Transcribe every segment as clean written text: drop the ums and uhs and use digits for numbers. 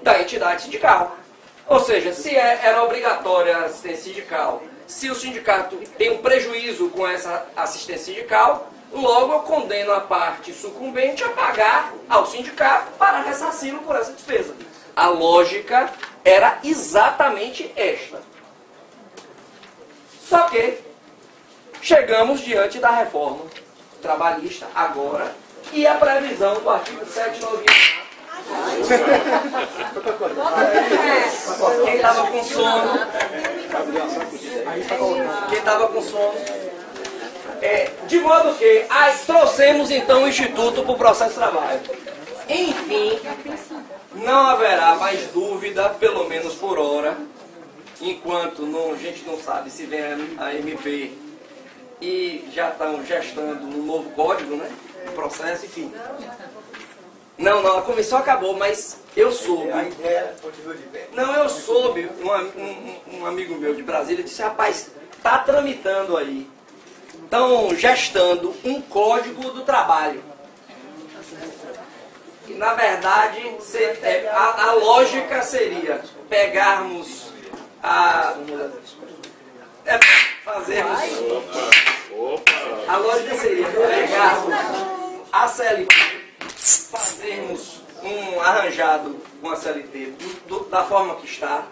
da entidade sindical. Ou seja, se era obrigatória a assistência sindical, se o sindicato tem um prejuízo com essa assistência sindical, logo eu condeno a parte sucumbente a pagar ao sindicato para ressarci-lo por essa despesa. A lógica era exatamente esta. Só que chegamos diante da reforma trabalhista agora e a previsão do artigo 791. Quem estava com sono? Quem estava com sono? De modo que trouxemos então o Instituto para o processo de trabalho. Enfim, não haverá mais dúvida, pelo menos por hora, enquanto a gente não sabe se vem a MP e já estão gestando um novo código, né? O processo, enfim. Não, a comissão acabou, mas eu soube. A ideia continua de pé. Não, eu soube, um amigo meu de Brasília disse, rapaz, está tramitando aí. Estão gestando um código do trabalho. E, na verdade, a lógica seria pegarmos fazermos... A lógica seria pegarmos a CLT, fazermos um arranjado com a CLT da forma que está,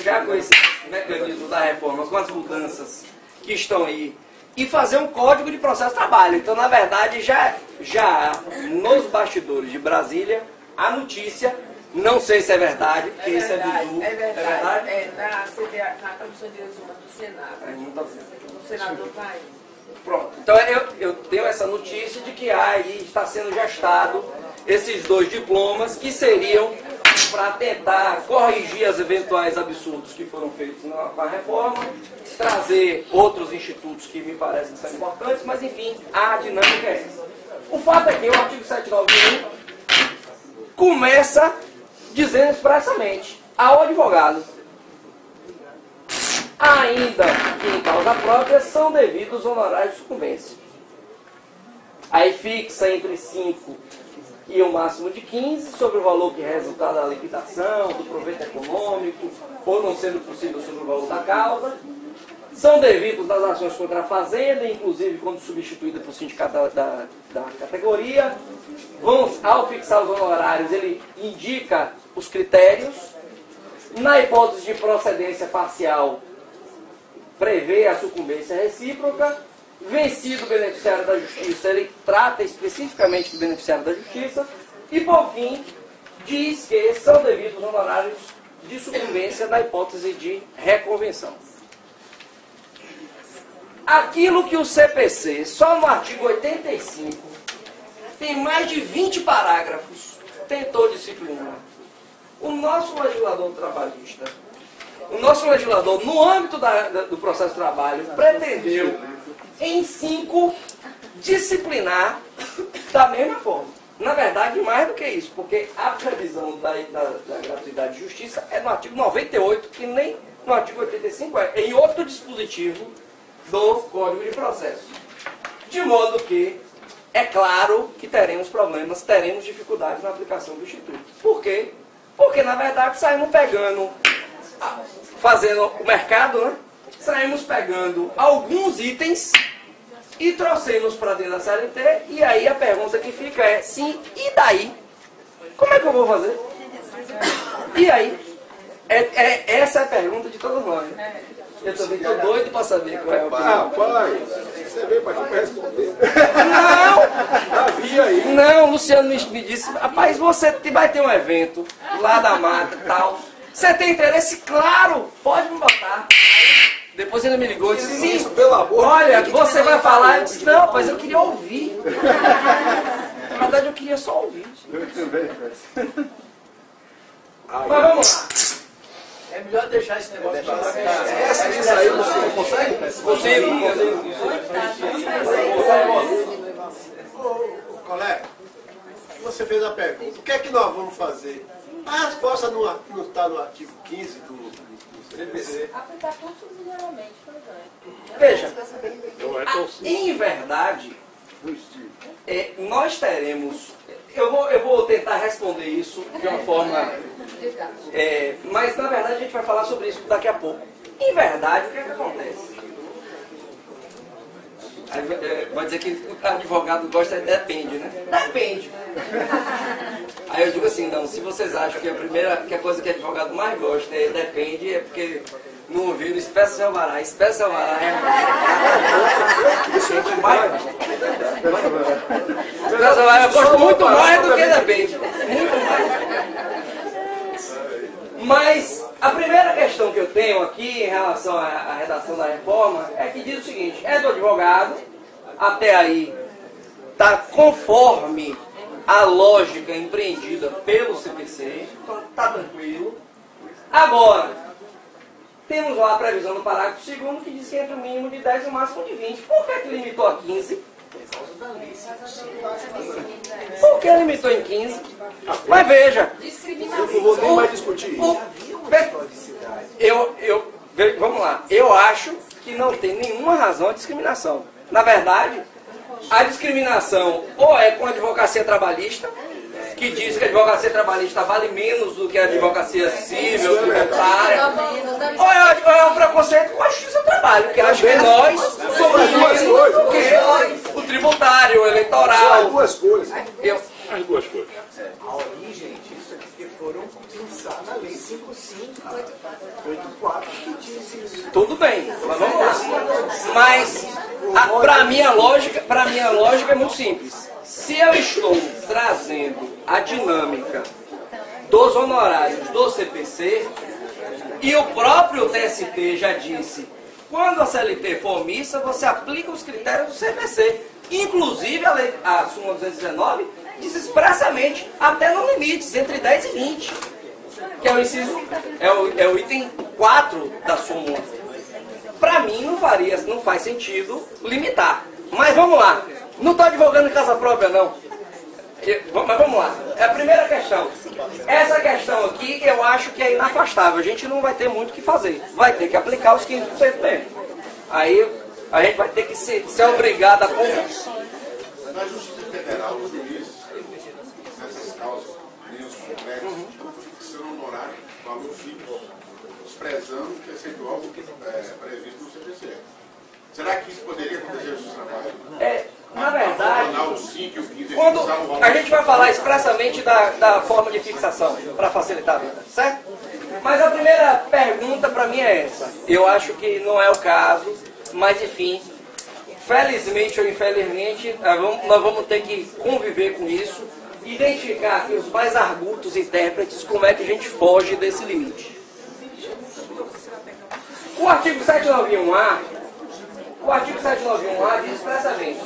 já com esse mecanismo da reforma, com as mudanças que estão aí, e fazer um código de processo de trabalho. Então, na verdade, já há nos bastidores de Brasília a notícia, não sei se é verdade, porque esse é bizu. É verdade. Na Comissão de Direitos Humanos do Senado. O senador está aí. Pronto. Então, eu tenho essa notícia de que aí está sendo gestado esses 2 diplomas que seriam para tentar corrigir os eventuais absurdos que foram feitos com a reforma, trazer outros institutos que me parecem que são importantes, mas enfim, a dinâmica é essa. O fato é que o artigo 791 começa dizendo expressamente ao advogado: ainda que em causa própria são devidos honorários de sucumbência. Aí fixa entre 5 e o máximo de 15 sobre o valor que resulta da liquidação, do proveito econômico, ou não sendo possível sobre o valor da causa. São devidos nas ações contra a fazenda, inclusive quando substituída por sindicato da categoria. Ao fixar os honorários, ele indica os critérios. Na hipótese de procedência parcial, prevê a sucumbência recíproca. Vencido o beneficiário da justiça, ele trata especificamente do beneficiário da justiça. E, por fim, diz que são devidos honorários de sucumbência na hipótese de reconvenção. Aquilo que o CPC, só no artigo 85, tem mais de 20 parágrafos, tentou disciplinar. O nosso legislador trabalhista, o nosso legislador, no âmbito do processo de trabalho, pretendeu, em 5, disciplinar da mesma forma. Na verdade, mais do que isso, porque a previsão da gratuidade de justiça é no artigo 98, que nem no artigo 85 é em outro dispositivo do Código de Processo. De modo que, é claro que teremos problemas, teremos dificuldades na aplicação do Instituto. Por quê? Porque, na verdade, saímos pegando, fazendo o mercado, né? Saímos pegando alguns itens e trouxemos para dentro da CLT, e aí a pergunta que fica é, sim, e daí? Como é que eu vou fazer? E aí? Essa é a pergunta de todos nós. Eu também estou doido para saber qual é a opinião. Rapaz, você veio para aqui para responder. Não, Luciano me disse, rapaz, você vai ter um evento lá da mata e tal. Você tem interesse? Claro, pode me botar. Depois ele me ligou e disse, sim, isso, pelo amor, olha, você vai falar. Eu disse, não, mas eu queria ouvir. Na verdade, eu queria só ouvir. Mas vamos lá. É melhor deixar esse negócio para lá. Isso aí, você consegue? Consigo. Colega, você fez a pergunta. O que é que nós vamos fazer? A resposta não está no artigo 15 do CPC. Aplicar tudo subsidiariamente, por exemplo. Veja, em verdade, nós teremos... eu vou tentar responder isso de uma forma... mas, na verdade, a gente vai falar sobre isso daqui a pouco. Em verdade, o que é que acontece? Vai dizer que o advogado gosta, depende, né? Depende. Aí eu digo assim, não, se vocês acham que a coisa que o advogado mais gosta é depende, é porque não ouviram Espécie Alvará. Espécie Alvará é eu gosto muito mais do que depende. Muito mais. Mas a primeira questão que eu tenho aqui em relação à redação da reforma é que diz o seguinte: é do advogado, até aí está conforme a lógica empreendida pelo CPC, então está tranquilo. Agora, temos lá a previsão do parágrafo 2º que diz que entre o mínimo de 10 e o máximo de 20. Por que limitou a 15? Por que limitou em 15? Mas veja, eu não vou nem mais discutir isso. Vamos lá, eu acho que não tem nenhuma razão a discriminação. Na verdade, a discriminação ou é com a advocacia trabalhista, que diz que a advocacia trabalhista vale menos do que a advocacia civil, tributária, ou é um preconceito com a justiça do trabalho, que acha que nós somos menos do que o tributário, o eleitoral. As duas coisas. As duas coisas. A origem disso é porque foram pensar na lei 5584 que diz isso. Tudo bem, mas vamos lá. Mas para minha lógica é muito simples. Se eu estou trazendo a dinâmica dos honorários do CPC e o próprio TST já disse, quando a CLT for omissa, você aplica os critérios do CPC. Inclusive a súmula 219 diz expressamente até no limites, entre 10 e 20. Que é o inciso, é o item 4 da súmula. Para mim não faz sentido limitar. Mas vamos lá. Não estou advogando em casa própria, não. Mas vamos lá. É a primeira questão. Essa questão aqui eu acho que é inafastável. A gente não vai ter muito o que fazer. Vai ter que aplicar os 15% mesmo. Aí a gente vai ter que ser obrigado a conversar. Na Justiça Federal, os juízes, nessas causas, menos complexas, fixando um honorário, valor fixo, desprezando o percentual previsto no CPC. Será que isso poderia acontecer no seu trabalho? Na verdade, quando a gente vai falar expressamente da forma de fixação, para facilitar a vida, certo? Mas a primeira pergunta para mim é essa. Eu acho que não é o caso, mas enfim, felizmente ou infelizmente, nós vamos ter que conviver com isso, identificar aqui os mais argutos intérpretes, como é que a gente foge desse limite. O artigo 791A, diz expressamente: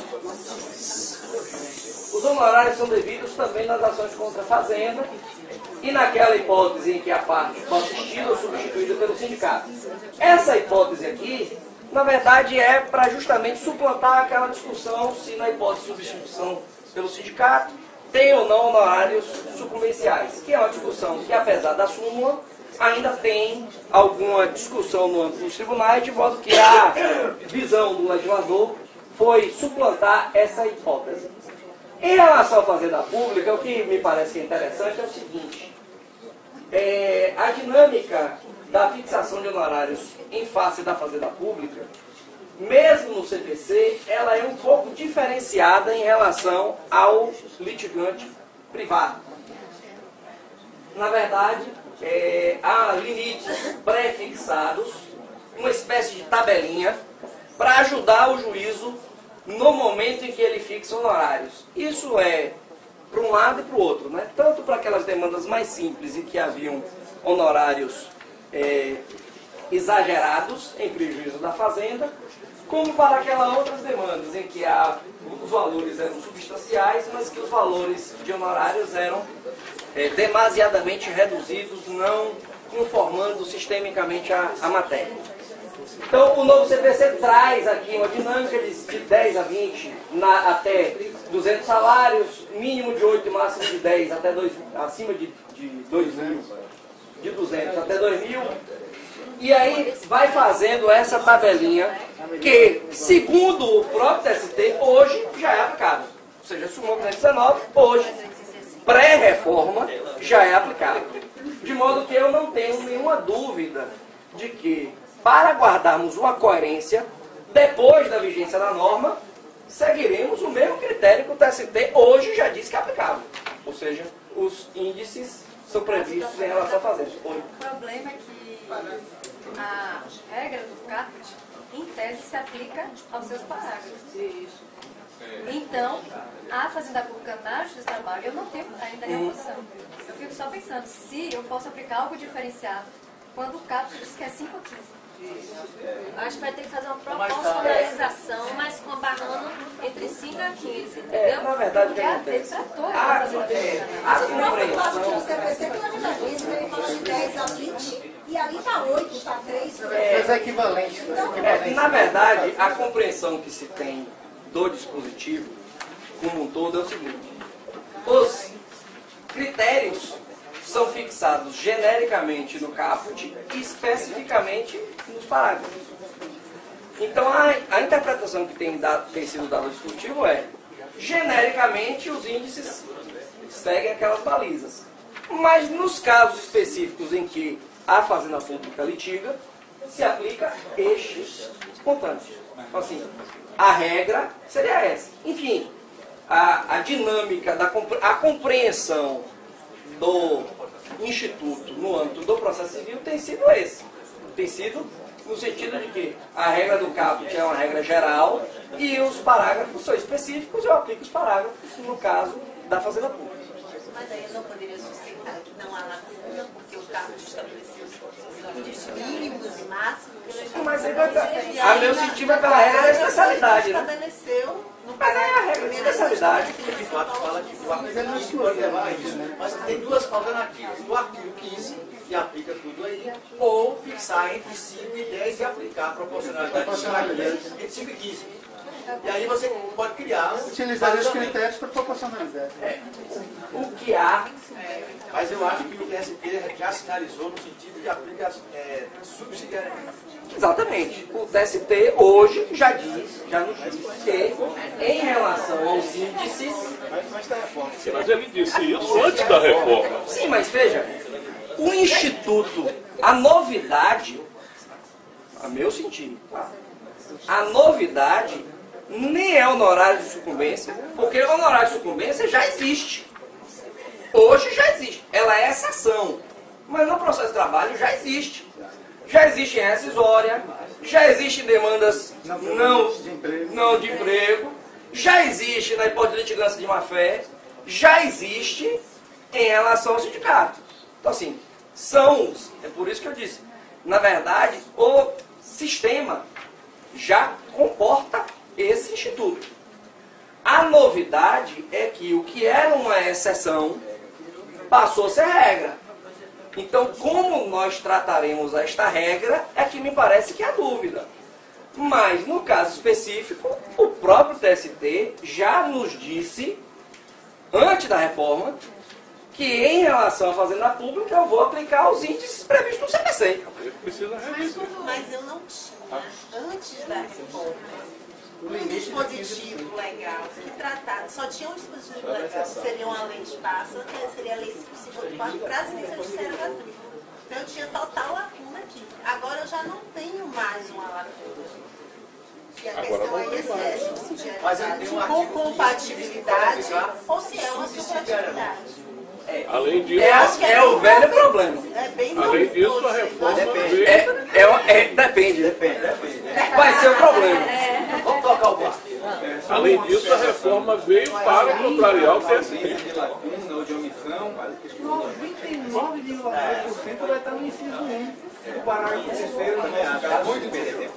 os honorários são devidos também nas ações contra a Fazenda e naquela hipótese em que a parte for assistida ou substituída pelo sindicato. Essa hipótese aqui, na verdade, é para justamente suplantar aquela discussão se na hipótese de substituição pelo sindicato tem ou não honorários sucumbenciais, que é uma discussão que, apesar da súmula, ainda tem alguma discussão no âmbito dos tribunais, de modo que a visão do legislador foi suplantar essa hipótese. Em relação à Fazenda Pública, o que me parece interessante é o seguinte: a dinâmica da fixação de honorários em face da Fazenda Pública, mesmo no CPC, ela é um pouco diferenciada em relação ao litigante privado. Na verdade, há limites pré-fixados, uma espécie de tabelinha, para ajudar o juízo no momento em que ele fixa honorários. Isso é para um lado e para o outro, né? Tanto para aquelas demandas mais simples em que haviam honorários exagerados em prejuízo da Fazenda, como para aquelas outras demandas em que os valores eram substanciais, mas que os valores de honorários eram demasiadamente reduzidos, não conformando sistemicamente a matéria. Então, o novo CPC traz aqui uma dinâmica de 10 a 20 até 200 salários, mínimo de 8 e máximo de 10 até acima de 2.000, de 200 até 2.000. E aí vai fazendo essa tabelinha que, segundo o próprio TST, hoje já é aplicável. Ou seja, súmula 219, hoje pré-reforma já é aplicável. De modo que eu não tenho nenhuma dúvida de que, para guardarmos uma coerência, depois da vigência da norma, seguiremos o mesmo critério que o TST hoje já diz que é aplicável. Ou seja, os índices são previstos em relação a fazendas. O problema é que a regra do CAPT, em tese, se aplica aos seus parágrafos. Então, a Fazenda Pública na Justiça do Trabalho, eu não tenho ainda nenhuma posição. Eu fico só pensando se eu posso aplicar algo diferenciado quando o CAPT diz que é 5 ou 15. Acho que vai ter que fazer uma proporcionalização, mas com a barrando entre 5 a 15, entendeu? Na verdade, o que Porque acontece? a A compreensão... O CPC tem uma diferença, ele fala de 10 a 20, e ali está 8, está 3. Mas é equivalente. Na verdade, a compreensão que se tem do dispositivo como um todo é o seguinte: os critérios são fixados genericamente no caput e especificamente nos parágrafos. Então, a interpretação que tem sido dada ao dispositivo é: genericamente, os índices seguem aquelas balizas. Mas, nos casos específicos em que a Fazenda Pública litiga, se aplica estes montantes. Então, assim, a regra seria essa. Enfim, a dinâmica, a compreensão do Instituto no âmbito do processo civil tem sido esse. Tem sido no sentido de que a regra do caput é uma regra geral e os parágrafos são específicos. Eu aplico os parágrafos no caso da Fazenda Pública. Mas aí eu não poderia sustentar que não há lacuna, porque o caput estabeleceu os índices mínimos e máximos. Mas aí a meu sentido é pela regra da especialidade, né? Estabeleceu no Mas aí é a regra da especialidade. De fato, fala que o artigo não se pode levar a isso, né? Mas tem duas alternativas. O artigo 15, que aplica tudo aí, ou fixar entre 5 e 10 e aplicar a proporcionalidade entre 5 e 15. E aí você pode criar... Utilizar os critérios para proporcionalidade. O que há... Mas eu acho que o TST já sinalizou no sentido de aplicar subsidiariamente. Exatamente. O TST hoje já nos diz que, em relação aos índices... Mas ele disse isso antes da reforma. Sim, mas veja, o Instituto, a novidade, a meu sentido, a novidade nem é honorário de sucumbência, porque o honorário de sucumbência já existe. Hoje já existe. Ela é exceção. Mas no processo de trabalho já existe. Já existe em rescisória, já existem demandas não de emprego, já existe na hipótese de litigância de má-fé, já existe em relação ao sindicato. Então, assim, é por isso que eu disse, na verdade, o sistema já comporta esse instituto. A novidade é que o que era uma exceção passou a ser regra. Então, como nós trataremos esta regra, é que me parece que há dúvida. Mas, no caso específico, o próprio TST já nos disse, antes da reforma, que em relação à Fazenda Pública eu vou aplicar os índices previstos no CPC. Mas eu não tinha, antes da reforma, um dispositivo legal que tratava, só tinha um dispositivo legal, que seria uma lei de passa, que seria a lei 554 para as licenças de serra gratuita. Então eu tinha total lacuna aqui. Agora eu já não tenho mais uma lacuna. E a questão aí é se é subsidiariedade com compatibilidade ou se é uma subsidiariedade. Além disso, é o velho problema. Além disso, a reforma depende. Vai ser o problema. Vamos tocar o barco. Além disso, a reforma veio para contrariar o TST. De lacuna ou de omissão, 99,9% vai estar no inciso 1. O parágrafo terceiro está muito bem.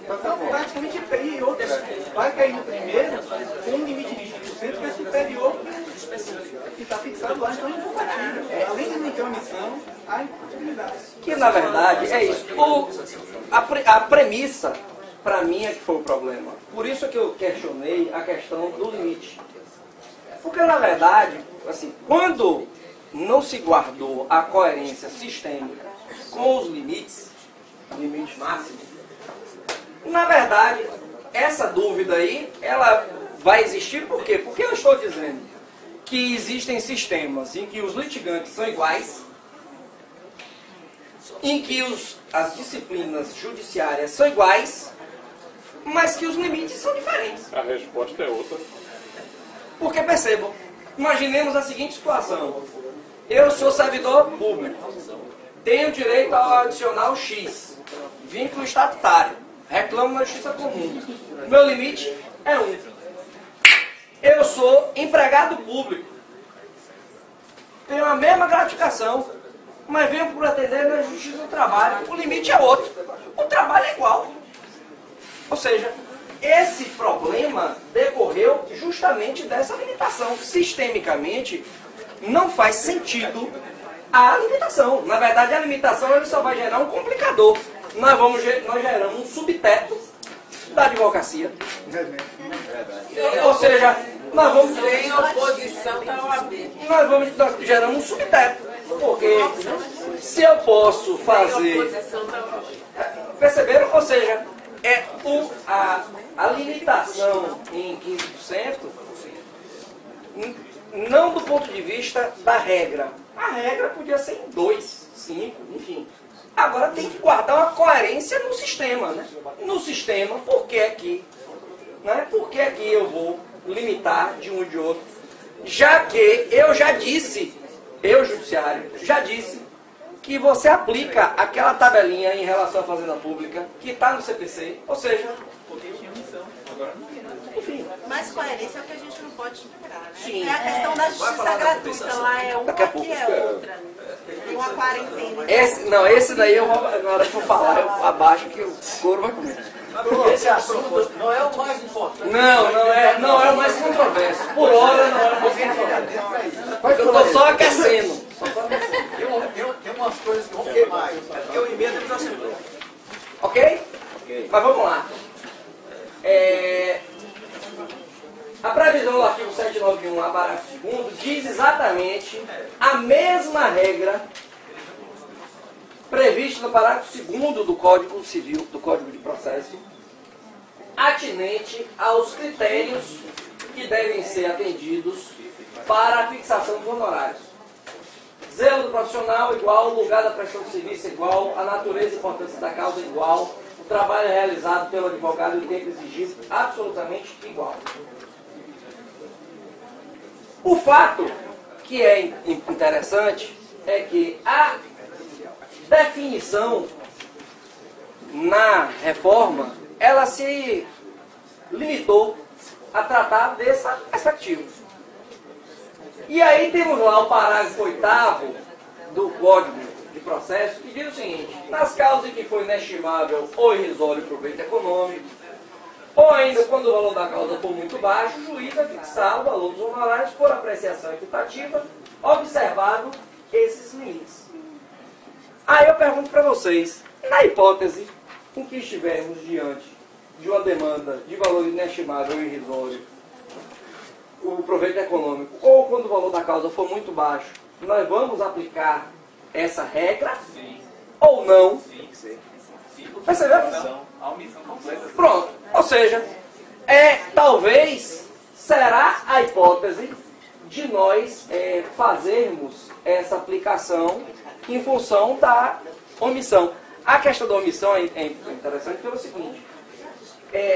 Então, praticamente tem outras. Vai cair no primeiro com um limite de 20% que é superior que está fixado lá, então é incompatível. Além de não ter omissão, há incompatibilidade. Que na verdade é isso. A premissa, para mim, é que foi o problema. Por isso é que eu questionei a questão do limite. Porque na verdade, assim, quando não se guardou a coerência sistêmica com os limites máximos, na verdade, essa dúvida aí, ela vai existir por quê? Porque eu estou dizendo que existem sistemas em que os litigantes são iguais, em que as disciplinas judiciárias são iguais, mas que os limites são diferentes. A resposta é outra. Porque percebam, imaginemos a seguinte situação. Eu sou servidor público, tenho direito ao adicional X, vínculo estatutário, reclamo na justiça comum. Meu limite é 1. Eu sou empregado público, tenho a mesma gratificação, mas venho por atender na justiça do trabalho, o limite é outro. O trabalho é igual. Ou seja, esse problema decorreu justamente dessa limitação. Sistemicamente, não faz sentido a limitação. Na verdade, a limitação ele só vai gerar um complicador. Nós geramos um subteto da advocacia. Ou seja, nós vamos... Sem oposição da OAB. Nós geramos um subteto. Porque se eu posso fazer... Perceberam? Ou seja, a limitação em 15%, não do ponto de vista da regra. A regra podia ser em 2, 5, enfim. Agora tem que guardar uma coerência no sistema, né? No sistema, por que aqui? Né? Por que aqui eu vou limitar de um e de outro? Já que eu já disse, eu, judiciário, já disse que você aplica aquela tabelinha em relação à fazenda pública que está no CPC, ou seja... Enfim. Mas coerência é o que a gente não pode esperar, né? Sim. É a questão da justiça gratuita, lá é uma, aqui é outra. Tem uma quarentena. Esse daí, na hora que eu falar, eu abaixo que o couro vai comer. Esse assunto não é o mais importante. Não é o mais controverso. Por hora não é o mais controverso. Eu estou só aquecendo. Tem umas coisas que vão queimar. Porque o emenda eles acertou. Ok? Mas vamos lá. A previsão do artigo 791, parágrafo 2º, diz exatamente a mesma regra prevista no parágrafo 2º do Código Civil, do Código de Processo, atinente aos critérios que devem ser atendidos para a fixação dos honorários. Zelo do profissional igual, lugar da prestação de serviço igual, a natureza e importância da causa igual, o trabalho realizado pelo advogado e o tempo exigido absolutamente igual. O fato que é interessante é que a definição na reforma, ela se limitou a tratar dessa perspectiva. E aí temos lá o parágrafo 8º do Código de Processo, que diz o seguinte: nas causas em que foi inestimável ou irrisório proveito econômico, ou ainda quando o valor da causa for muito baixo, o juiz vai fixar o valor dos honorários por apreciação equitativa, observado esses limites. Aí eu pergunto para vocês, na hipótese em que estivermos diante de uma demanda de valor inestimável ou irrisório, o proveito econômico, ou quando o valor da causa for muito baixo, nós vamos aplicar essa regra? Sim. Ou não? Sim. Percebeu? A omissão completa. Pronto. Ou seja, talvez será a hipótese de nós fazermos essa aplicação em função da omissão. A questão da omissão é interessante pelo seguinte: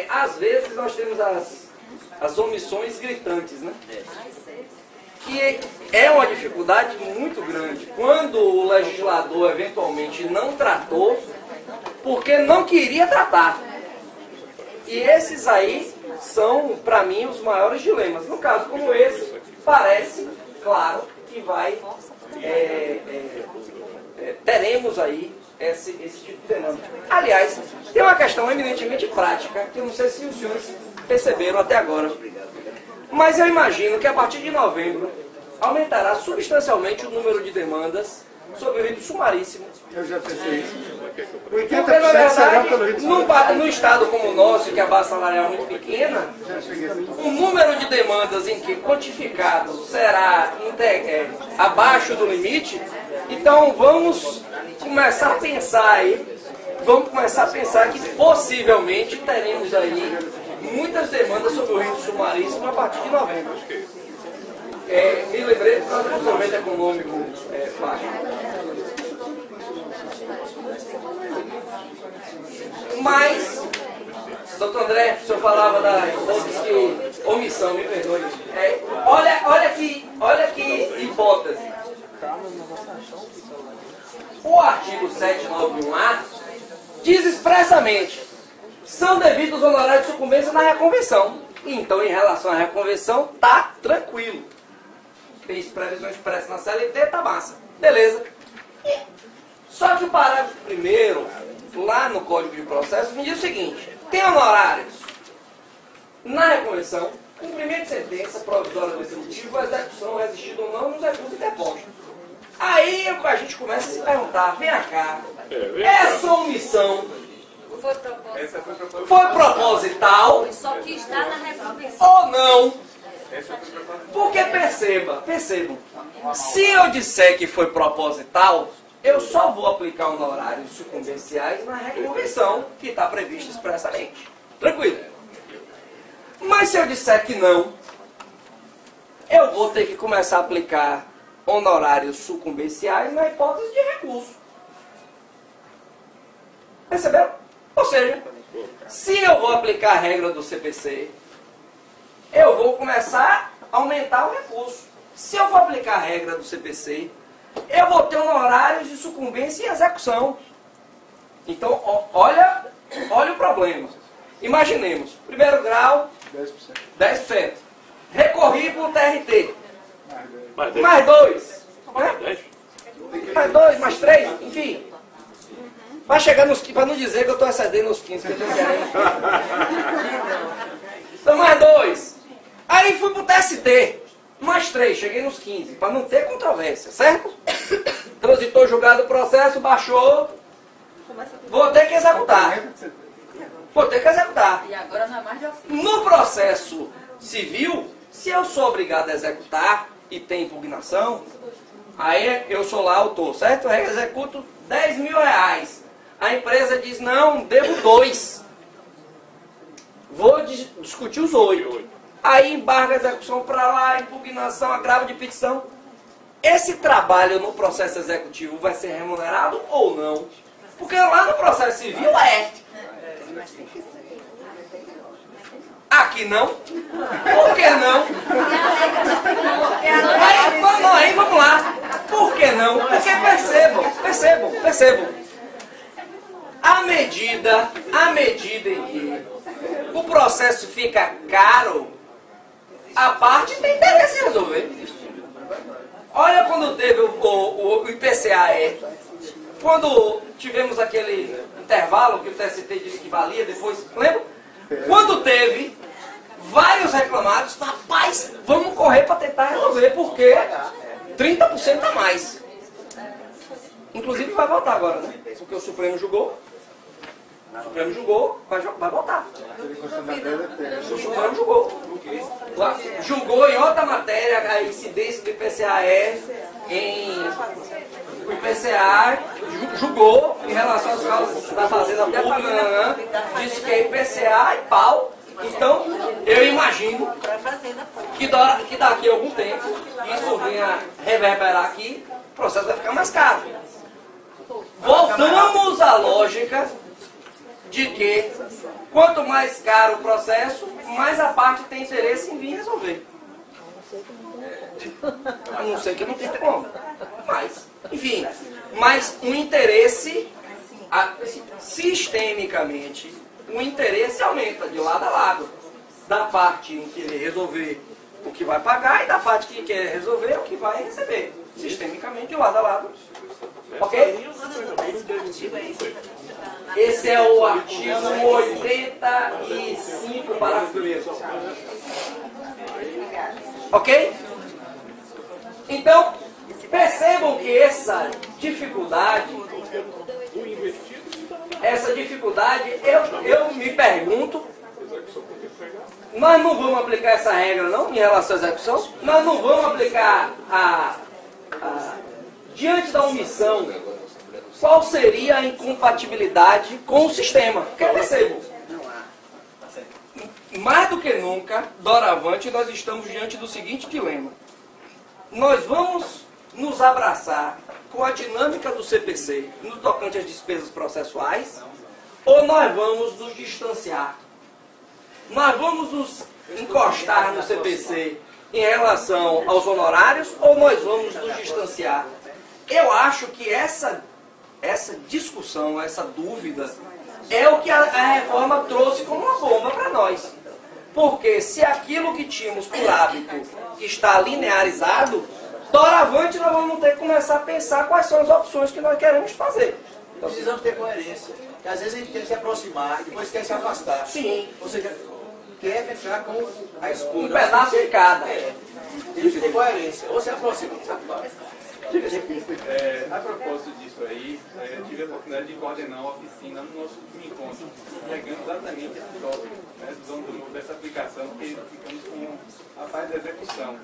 às vezes nós temos as omissões gritantes, né? Que é uma dificuldade muito grande. Quando o legislador eventualmente não tratou, porque não queria tratar. E esses aí são, para mim, os maiores dilemas. No caso como esse, parece, claro, que teremos aí esse tipo de demanda. Aliás, tem uma questão eminentemente prática, que eu não sei se os senhores perceberam até agora. Mas eu imagino que a partir de novembro aumentará substancialmente o número de demandas sobre o rito sumaríssimo. Eu já pensei isso. Porque, na verdade, num estado como o nosso, que a base salarial é muito pequena, o número de demandas em que quantificado será abaixo do limite, então vamos começar a pensar que possivelmente teremos aí muitas demandas sobre o rito sumaríssimo a partir de novembro. Me lembrei do desenvolvimento econômico baixo. Mas, doutor André, o senhor falava da omissão, me perdoe. Olha que hipótese. O artigo 791A diz expressamente: são devidos honorários de sucumbência na reconvenção. Então, em relação à reconvenção, tá tranquilo. Tem previsão expressa na CLT, tá massa. Beleza. Só que o parágrafo 1º, lá no Código de Processo, me diz o seguinte: tem honorários na reconvenção, cumprimento de sentença provisória do executivo, execução resistida ou não nos recursos interpostos. Aí a gente começa a se perguntar, vem cá, essa omissão foi proposital Só que está na reconvenção. ou não? Porque percebam, se eu disser que foi proposital, eu só vou aplicar honorários sucumbenciais na reconvenção, que está previsto expressamente. Tranquilo. Mas se eu disser que não, eu vou ter que começar a aplicar honorários sucumbenciais na hipótese de recurso. Perceberam? Ou seja, se eu vou aplicar a regra do CPC, eu vou começar a aumentar o recurso. Se eu for aplicar a regra do CPC, eu vou ter honorários de sucumbência e execução. Então, olha o problema. Imaginemos, primeiro grau, 10%. Recorri para o TRT. Mais 2. Né? Mais 2, mais 3, enfim. Vai chegar nos 15, para não dizer que eu estou excedendo os 15, que eu estou querendo. Então, mais 2. Aí fui para o TST. Mais 3, cheguei nos 15, para não ter controvérsia, certo? Transitou, julgado o processo, baixou. Vou ter que executar. E agora não é mais de ofício. No processo civil, se eu sou obrigado a executar e tem impugnação, aí eu sou lá autor, certo? Eu executo 10 mil reais. A empresa diz, não, devo 2. Vou discutir os 8. Aí embarga a execução para lá, impugnação, agravo de petição. Esse trabalho no processo executivo vai ser remunerado ou não? Porque lá no processo civil é. Aqui não? Por que não? Aí vamos lá. Por que não? Porque percebam. À medida em que o processo fica caro, a parte tem interesse em resolver. Olha quando teve o IPCA-E. Quando tivemos aquele intervalo que o TST disse que valia, depois, lembra? Quando teve, vários reclamados, rapaz, vamos correr para tentar resolver, porque 30% a mais. Inclusive vai voltar agora, né? Porque o Supremo julgou. Vai voltar. O Supremo julgou. Julgou em outra matéria a incidência do IPCA-E o IPCA julgou em relação às causas da Fazenda Pública, disse que é IPCA e pau. Então, eu imagino que daqui a algum tempo isso venha reverberar aqui, o processo vai ficar mais caro. Voltamos à lógica de que quanto mais caro o processo, mais a parte tem interesse em vir resolver. A não ser que não tenha como. Mas, enfim, mas um interesse, sistemicamente, o interesse aumenta de lado a lado. Da parte em querer resolver o que vai pagar e da parte que quer resolver o que vai receber. Sistemicamente, de lado a lado. Ok? Esse é o artigo 85, parágrafo 1º. Ok? Então, percebam que essa dificuldade, eu me pergunto, nós não vamos aplicar essa regra não, em relação à execução? Nós não vamos aplicar diante da omissão, qual seria a incompatibilidade com o sistema? Porque percebam, mais do que nunca, doravante, nós estamos diante do seguinte dilema. nós vamos nos abraçar com a dinâmica do CPC no tocante às despesas processuais, ou nós vamos nos distanciar? Nós vamos nos encostar no CPC em relação aos honorários, ou nós vamos nos distanciar? Eu acho que essa discussão, essa dúvida, é o que a reforma trouxe como uma bomba para nós. Porque se aquilo que tínhamos por hábito está linearizado, doravante nós vamos ter que começar a pensar quais são as opções que nós queremos fazer. Então, precisamos ter coerência. Porque às vezes a gente quer se aproximar e depois quer se afastar. Sim. Ou seja, quer fechar com a escuta. Um pedaço de cada. Tem que ter coerência. Ou se aproxima ou se afasta. A propósito disso aí, eu tive a oportunidade de coordenar uma oficina no nosso último encontro, pegando exatamente esse tópico, dessa aplicação, que ficamos com a parte da execução.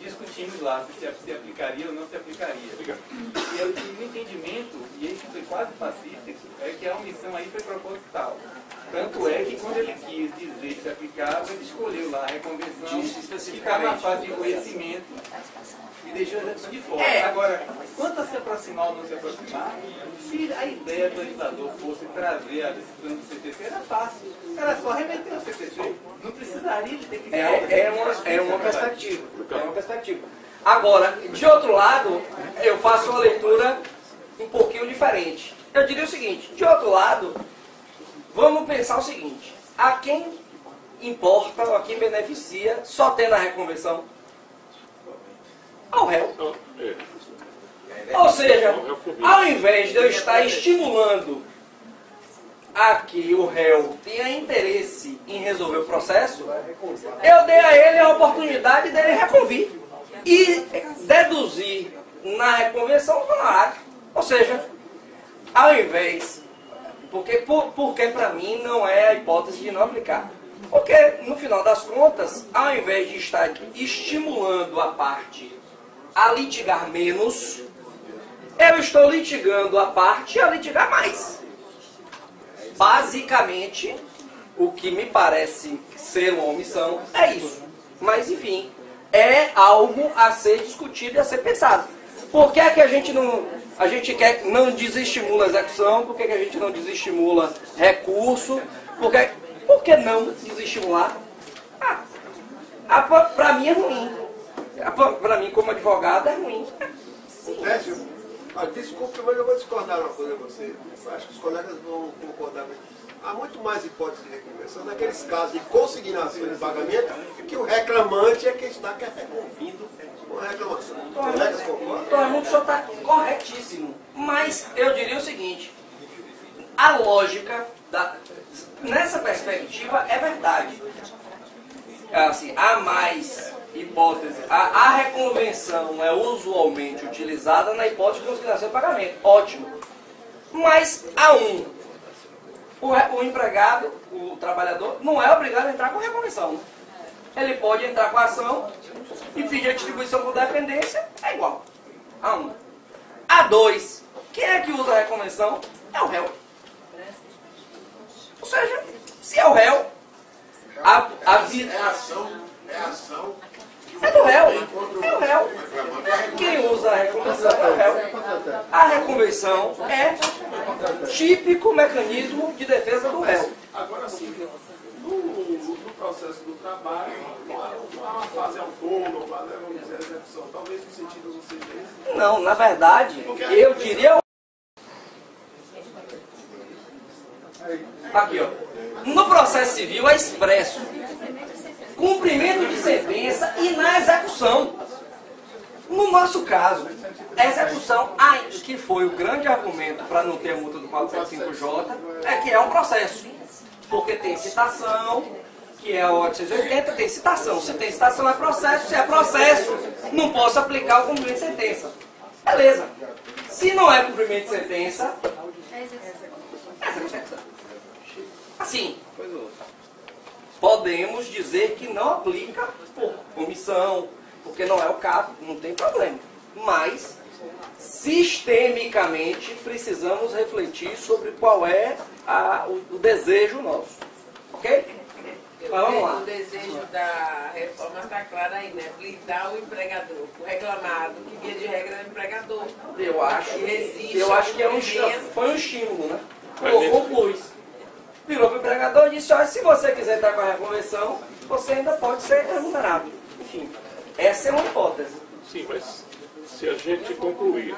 Discutimos lá se aplicaria ou não se aplicaria. E eu tive um entendimento, e esse foi quase pacífico, é que a omissão aí foi proposital. Tanto é que quando ele quis dizer que se aplicava, ele escolheu lá a reconvenção que está na fase de conhecimento e deixou a execução de fora. Agora, quanto a se aproximar ou não se aproximar, se a ideia do legislador fosse trazer a disciplina do CPC, era fácil. Era só remeter ao CPC. Não precisaria de ter que... É uma perspectiva. É uma perspectiva. Agora, de outro lado, eu faço uma leitura um pouquinho diferente. Eu diria o seguinte, de outro lado, vamos pensar o seguinte, a quem importa ou a quem beneficia só tendo a reconvenção? Ao réu. Ou seja, ao invés de eu estar estimulando a que o réu tenha interesse em resolver o processo, eu dei a ele a oportunidade dele reconvir e deduzir na reconvenção os honorários. Ou seja, ao invés... Porque para mim não é a hipótese de não aplicar. Porque, no final das contas, ao invés de estar estimulando a parte a litigar menos, eu estou litigando a parte a litigar mais. Basicamente, o que me parece ser uma omissão é isso. Mas, enfim, é algo a ser discutido e a ser pensado. Por que é que a gente não desestimula a execução? Por que a gente não desestimula recurso? Por que não desestimular? Para mim é ruim. Para mim, como advogado, é ruim. Décio, desculpe, mas eu vou discordar uma coisa com você. Eu acho que os colegas vão concordar comigo. Há muito mais hipótese de reconvenção naqueles casos de consignação de pagamento que o reclamante é quem está reconvindo uma reclamação. Colegas concordam? Então, o senhor está corretíssimo. Mas eu diria o seguinte, a lógica, nessa perspectiva, é verdade. Assim, há mais hipótese. A reconvenção é usualmente utilizada na hipótese de consignação de pagamento. Ótimo. Mas há o empregado, o trabalhador, não é obrigado a entrar com reconvenção. Ele pode entrar com a ação e pedir a distribuição por dependência, é igual. A1. A2. Quem é que usa a reconvenção? É o réu. Ou seja, se é o réu, É a ação. É do réu. É o réu. Quem usa a reconvenção é o réu. A reconvenção é típico mecanismo de defesa do réu. Agora sim, no processo do trabalho, não há uma fase autônoma, vamos dizer, a execução. Talvez no sentido não seja esse. Não, na verdade, eu diria... Aqui, ó. No processo civil é expresso. Cumprimento de sentença e na execução. No nosso caso, a execução, que foi o grande argumento para não ter a multa do 475J, é que é um processo. Porque tem citação, que é o 880, tem citação. Se tem citação é processo, se é processo, não posso aplicar o cumprimento de sentença. Beleza. Se não é cumprimento de sentença, é execução. Assim, podemos dizer que não aplica por omissão, porque não é o caso, não tem problema. Mas, sistemicamente, precisamos refletir sobre qual é o desejo nosso. Ok? vamos lá. O desejo da reforma está claro aí, né? Blindar o empregador, o reclamado, que via de regra é o empregador. Eu acho que foi um estímulo, né? Colocou o plus. Virou para o empregador e disse, olha, se você quiser entrar com a reconversão, você ainda pode ser remunerado. Enfim, essa é uma hipótese. Sim, mas se a gente concluir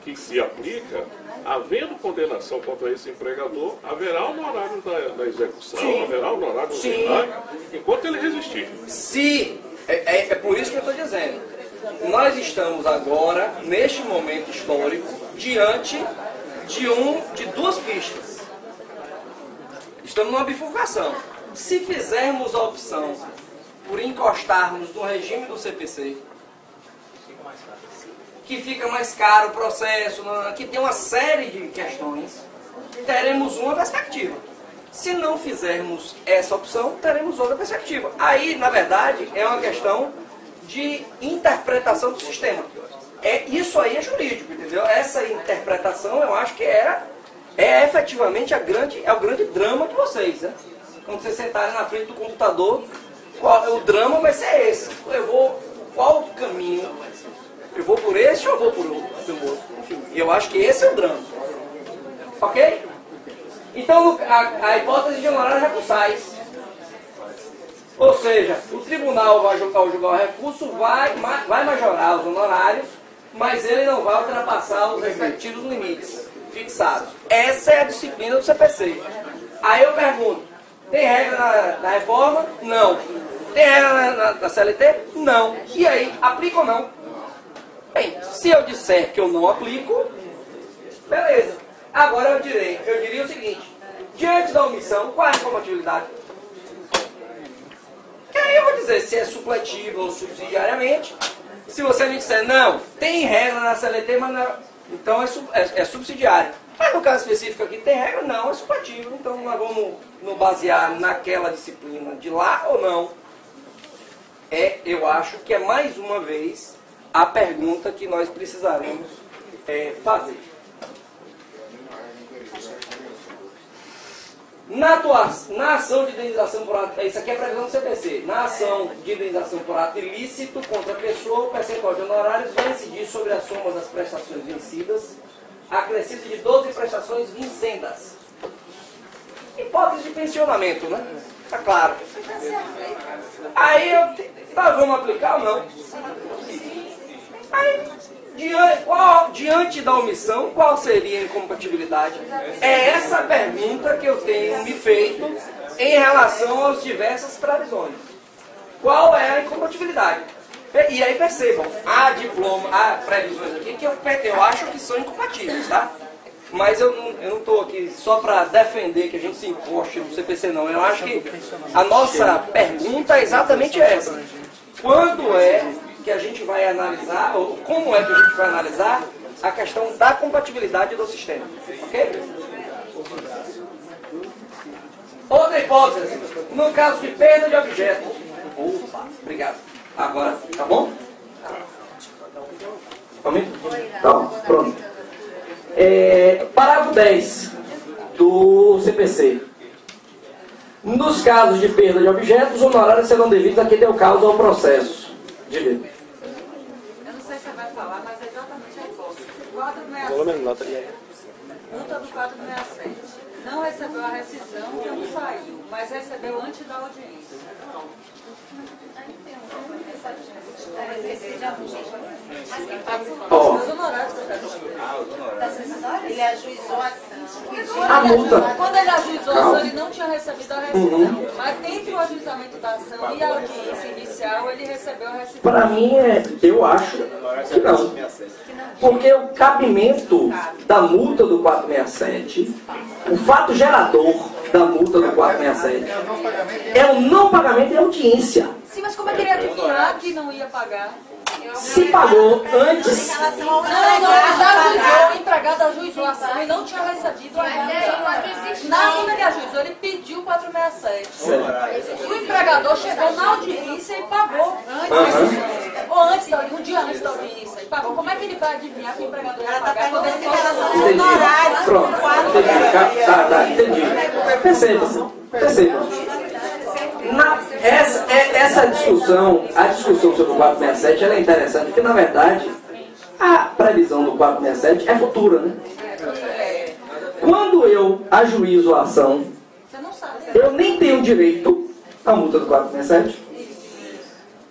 que se aplica, havendo condenação contra esse empregador, haverá um horário da execução, sim, haverá um horário do trabalho, enquanto ele resistir. Se, é por isso que eu estou dizendo, nós estamos agora, neste momento histórico, diante de duas pistas. Estamos numa bifurcação. Se fizermos a opção por encostarmos no regime do CPC, que fica mais caro o processo, que tem uma série de questões, teremos uma perspectiva. Se não fizermos essa opção, teremos outra perspectiva. Aí, na verdade, é uma questão de interpretação do sistema. Isso aí é jurídico, entendeu? Essa interpretação, eu acho que é efetivamente o grande drama de vocês, né? Quando vocês sentarem na frente do computador, o drama vai ser esse. Qual o caminho? Eu vou por esse ou eu vou por outro? Enfim, eu acho que esse é o drama. Ok? Então, a hipótese de honorários recursais. Ou seja, o tribunal vai julgar o recurso, vai majorar os honorários, mas ele não vai ultrapassar os respectivos limites fixados. Essa é a disciplina do CPC. Aí eu pergunto, tem regra na reforma? Não. Tem regra na CLT? Não. E aí, aplica ou não? Bem, se eu disser que eu não aplico, beleza. Agora eu diria o seguinte, diante da omissão, qual é a incompatibilidade? Que aí eu vou dizer se é supletivo ou subsidiariamente. Se você me disser, não, tem regra na CLT, mas não, então é subsidiário. Mas no caso específico aqui, tem regra? Não, é supletivo. Então nós vamos nos basear naquela disciplina de lá ou não? Eu acho que é mais uma vez a pergunta que nós precisaremos fazer. Na ação de indenização por ato, isso aqui é previsão do CPC, na ação de indenização por ato ilícito contra a pessoa, o percentual de honorários vai incidir sobre a soma das prestações vencidas, acrescido de 12 prestações vincendas. Hipótese de pensionamento, né? Tá claro. Aí, vamos aplicar ou não? Aí, diante da omissão, qual seria a incompatibilidade? É essa pergunta que eu tenho me feito em relação às diversas previsões. Qual é a incompatibilidade? E aí percebam, há previsões aqui que eu acho que são incompatíveis, tá? Mas eu não estou aqui só para defender que a gente se encoste no CPC, não. Eu acho que a nossa pergunta é exatamente essa. Quando é que a gente vai analisar, ou como é que a gente vai analisar a questão da compatibilidade do sistema? Ok? Outra hipótese, no caso de perda de objeto. Opa, obrigado. Agora, tá bom? Então, pronto. Parágrafo 10 do CPC. Nos casos de perda de objetos, os honorários serão devidos a quem deu causa ao processo. Diga. Eu não sei se você vai falar, mas é exatamente a hipótese. Quadro 67. Multa do quadro 67. Não recebeu a rescisão, não saiu, mas recebeu antes da audiência. Ele ajuizou a ação. A multa. Quando ele ajuizou a ação, ele não tinha recebido a rescisão. Mas entre o ajuizamento da ação e a audiência inicial, ele recebeu a rescisão. Para mim, eu acho que não. Porque o cabimento da multa do 467, o fato gerador da multa do 467, é o não pagamento e a audiência. Sim, mas como é que ele ia adivinhar que não ia pagar? Se pagou antes. Não, já ajuizou, o empregado ajuizou a ação e não tinha recebido a multa. Quando ele ajuizou, ele pediu 467. O empregador chegou na audiência e pagou. Ou antes, um dia antes da audiência, e pagou. Como é que ele vai adivinhar que o empregador ia pagar quando ele Entendi. Pronto. Entendi. Tá, entendi. Perceba. essa discussão, a discussão sobre o 467, ela é interessante, porque na verdade a previsão do 467 é futura, né? Quando eu ajuizo a ação, eu nem tenho direito à multa do 467.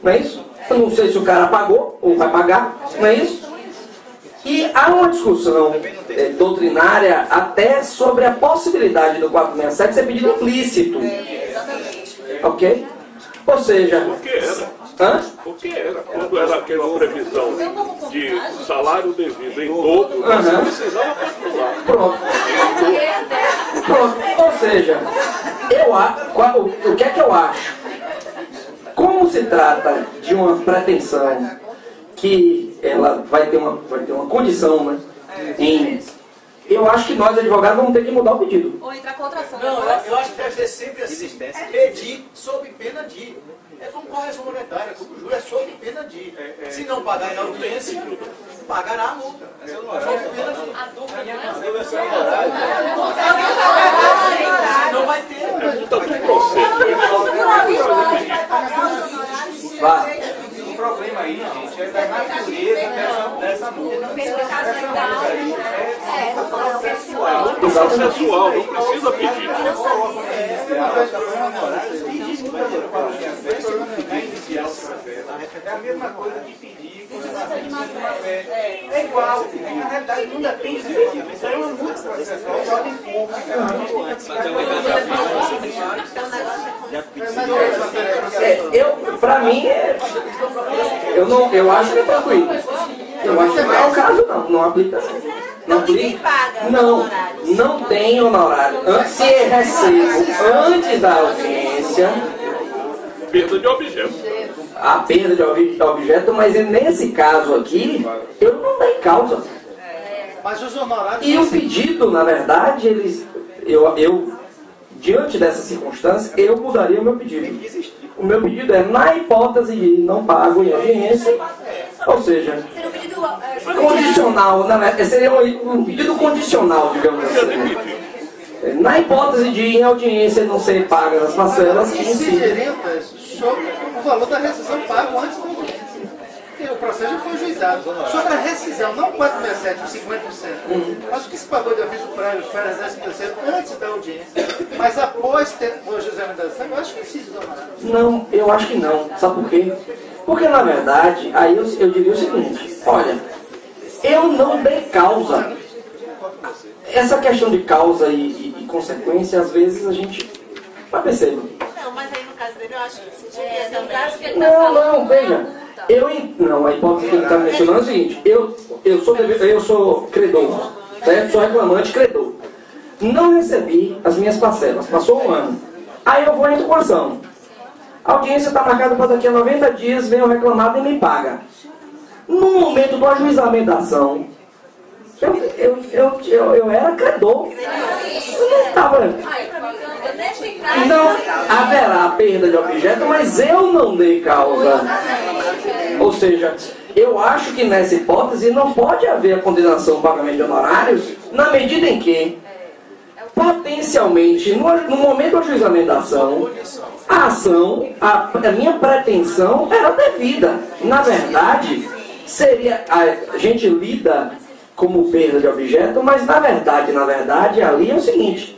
Não é isso? Eu não sei se o cara pagou ou vai pagar, não é isso? E há uma discussão doutrinária até sobre a possibilidade do 467 ser pedido implícito. Ok? Ou seja... Por que era? Por que era? Quando era aquela previsão de salário devido em dobro, você precisava calcular. Pronto. Ou seja, o que é que eu acho? Como se trata de uma pretensão que ela vai ter uma condição, né? Eu acho que nós, advogados, vamos ter que mudar o pedido. Ou entrar contra ação. Não, eu acho que deve ser sempre assim. Pedir sob pena de. É como correção monetária, como o juro é sob pena de. Se não pagar em audiência, pagará a multa. Sob pena de. Não vai ter. É multa do processo. Vai. O problema aí, gente, é da natureza dessa multa. Multa processual, não precisa pedir. É a mesma coisa de pedir quando você faz uma fé. É igual, na realidade nunca tem sentido. Isso aí é uma multa processual de ordem pública. Pra mim, eu acho que é tranquilo. Eu acho que não é o caso, não aplica. Não aplica. Não tem honorário. Se recebo antes da audiência. Perda de objeto. A perda de objeto, mas nesse caso aqui, eu não dei causa. Mas os honorários. E o pedido, na verdade, diante dessa circunstância, eu mudaria o meu pedido. O meu pedido é, na hipótese de não pago em audiência, ou seja, condicional, seria um pedido condicional, digamos assim. Na hipótese de em audiência não ser paga as parcelas, Incidentes sobre o valor da rescisão pago antes da audiência. Porque o processo já foi juizado. Sobre a rescisão, não 467, os 50%. Acho que se pagou de aviso prévio, férias 10% antes da audiência. Mas após ter o juizamento da ação, eu acho que precisa honorar. Não, eu acho que não. Sabe por quê? Porque, na verdade, aí eu diria o seguinte: olha, eu não dei causa. Essa questão de causa e consequência, às vezes a gente vai perceber. Não, mas aí no caso dele eu acho que se tiver também. Não, veja. Não, a hipótese que ele está mencionando é o seguinte: eu sou credor, certo? Sou reclamante credor. Não recebi as minhas parcelas, passou um ano. Aí eu vou entrar com ação. A audiência está marcada para daqui a 90 dias, vem o reclamado e me paga. No momento do ajuizamento da ação, eu era credor. Eu não estava. Então, haverá perda de objeto, mas eu não dei causa. Ou seja, eu acho que nessa hipótese não pode haver a condenação ao pagamento de honorários, na medida em que, potencialmente, no momento do ajuizamento da ação, a minha pretensão era devida. Na verdade, a gente lida como perda de objeto, mas na verdade, ali é o seguinte: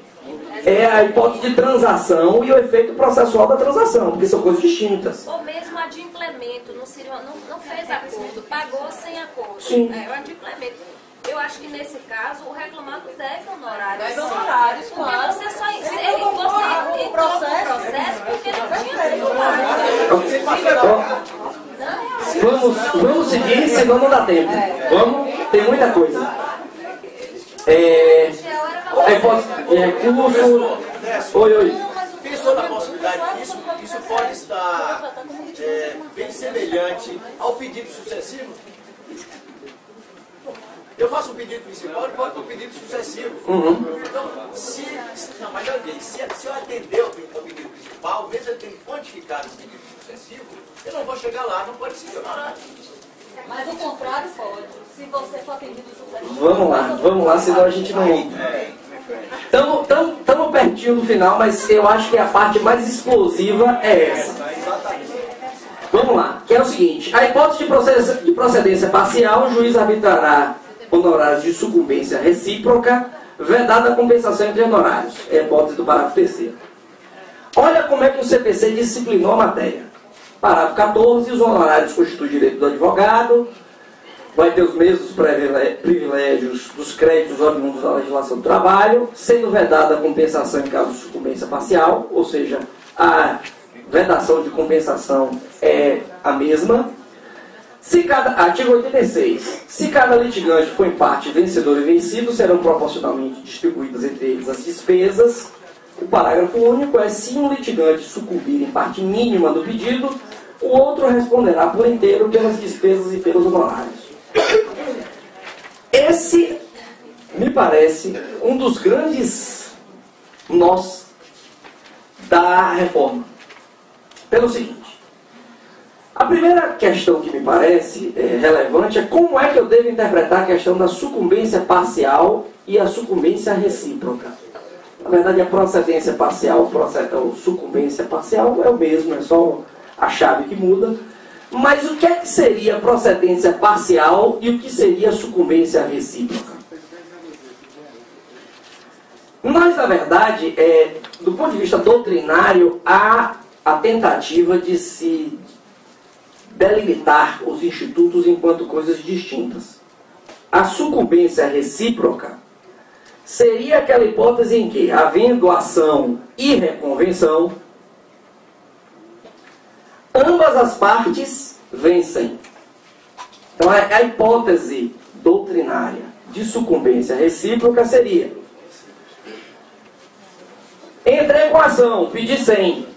é a hipótese de transação e o efeito processual da transação, porque são coisas distintas. Ou mesmo a de implemento, não fez acordo, pagou sem acordo. Sim. É o adimplemento. Eu acho que nesse caso o reclamado deve honorários. Deve honorários, porque claro. você só entrou no processo porque não tinha sido pago. Vamos seguir, senão não dá tempo. Vamos, tem muita coisa. Recurso. Oi. Pensou na possibilidade disso? Isso pode estar bem semelhante ao pedido sucessivo? Eu faço um pedido principal e pode ter um pedido sucessivo. Então, mas olha bem, se eu atender ao pedido principal, mesmo eu tenho quantificado o pedido sucessivo, eu não vou chegar lá, não pode ser honorário. Mas o contrário pode. Se você for atendido sucessivo. Vamos lá, senão a gente não. Estamos pertinho do final, mas eu acho que a parte mais explosiva é essa. Vamos lá, que é o seguinte: a hipótese de procedência parcial, o juiz arbitrará honorários de sucumbência recíproca, vedada a compensação entre honorários. É a hipótese do parágrafo 3º. Olha como é que o CPC disciplinou a matéria. Parágrafo 14, os honorários constituem direito do advogado, vai ter os mesmos privilégios dos créditos oriundos da legislação do trabalho, sendo vedada a compensação em caso de sucumbência parcial, ou seja, a vedação de compensação é a mesma. Artigo 86. Se cada litigante for em parte vencedor e vencido, serão proporcionalmente distribuídas entre eles as despesas. O parágrafo único é: se um litigante sucumbir em parte mínima do pedido, o outro responderá por inteiro pelas despesas e pelos honorários. Esse me parece um dos grandes nós da reforma. Pelo seguinte: a primeira questão que me parece relevante é como é que eu devo interpretar a questão da sucumbência parcial e a sucumbência recíproca. Na verdade, a procedência parcial, ou sucumbência parcial é o mesmo, é só a chave que muda. Mas o que é que seria procedência parcial e o que seria sucumbência recíproca? Nós, na verdade, do ponto de vista doutrinário, há a tentativa de se delimitar os institutos enquanto coisas distintas. A sucumbência recíproca seria aquela hipótese em que, havendo ação e reconvenção, ambas as partes vencem. Então, a hipótese doutrinária de sucumbência recíproca seria: entrei com a ação, pedi 100.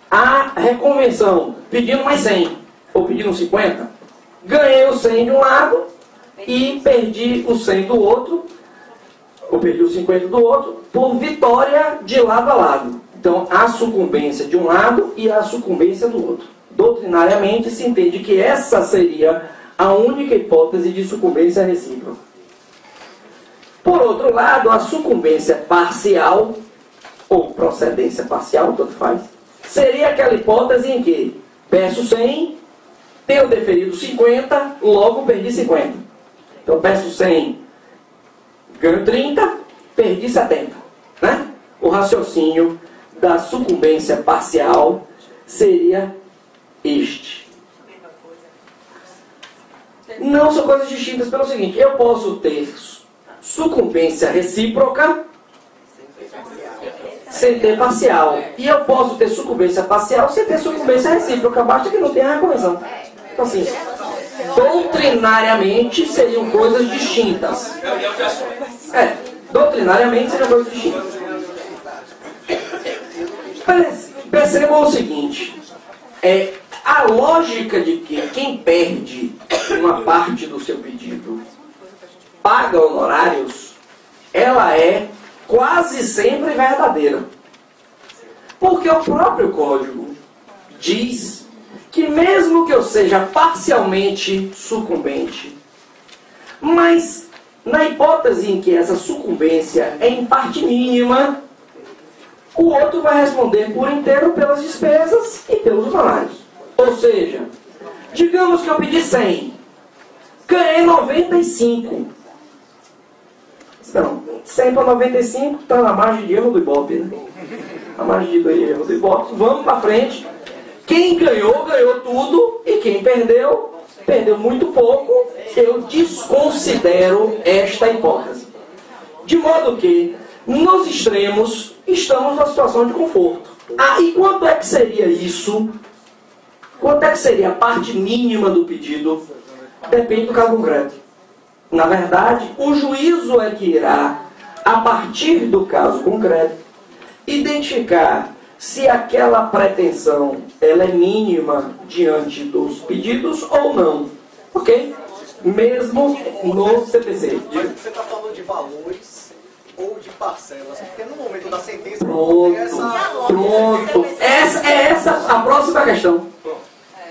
A reconvenção, pedindo mais 100, ou pedindo 50. Ganhei o 100 de um lado e perdi o 100 do outro, ou perdi o 50 do outro, por vitória de lado a lado. Então, há sucumbência de um lado e há sucumbência do outro. Doutrinariamente, se entende que essa seria a única hipótese de sucumbência recíproca. Por outro lado, a sucumbência parcial, ou procedência parcial, tanto faz, seria aquela hipótese em que peço 100, tenho deferido 50, logo perdi 50. Então, peço 100, ganho 30, perdi 70. Né? O raciocínio da sucumbência parcial seria este. Não são coisas distintas pelo seguinte: eu posso ter sucumbência recíproca sem ter parcial. E eu posso ter sucumbência parcial sem ter sucumbência recíproca, basta que não tenha reconvenção. Então, assim, doutrinariamente seriam coisas distintas. Doutrinariamente seriam coisas distintas. Percebam o seguinte: a lógica de que quem perde uma parte do seu pedido paga honorários, ela é quase sempre verdadeira. Porque o próprio Código diz que mesmo que eu seja parcialmente sucumbente, mas na hipótese em que essa sucumbência é em parte mínima, o outro vai responder por inteiro pelas despesas e pelos honorários. Ou seja, digamos que eu pedi 100, ganhei 95. Não, 100 para 95 está na margem de erro do Ibope, né? A margem de erro do Ibope. Vamos para frente. Quem ganhou, ganhou tudo. E quem perdeu, perdeu muito pouco. Eu desconsidero esta hipótese. De modo que, nos extremos, estamos numa situação de conforto. E quanto é que seria isso? Quanto é que seria a parte mínima do pedido? Depende do caso concreto. Na verdade, o juízo é que irá, a partir do caso concreto, identificar se aquela pretensão ela é mínima diante dos pedidos ou não. Ok? Mesmo no CPC. Você está falando de valores ou de parcelas? Porque no momento da sentença... Pronto. Essa a próxima questão.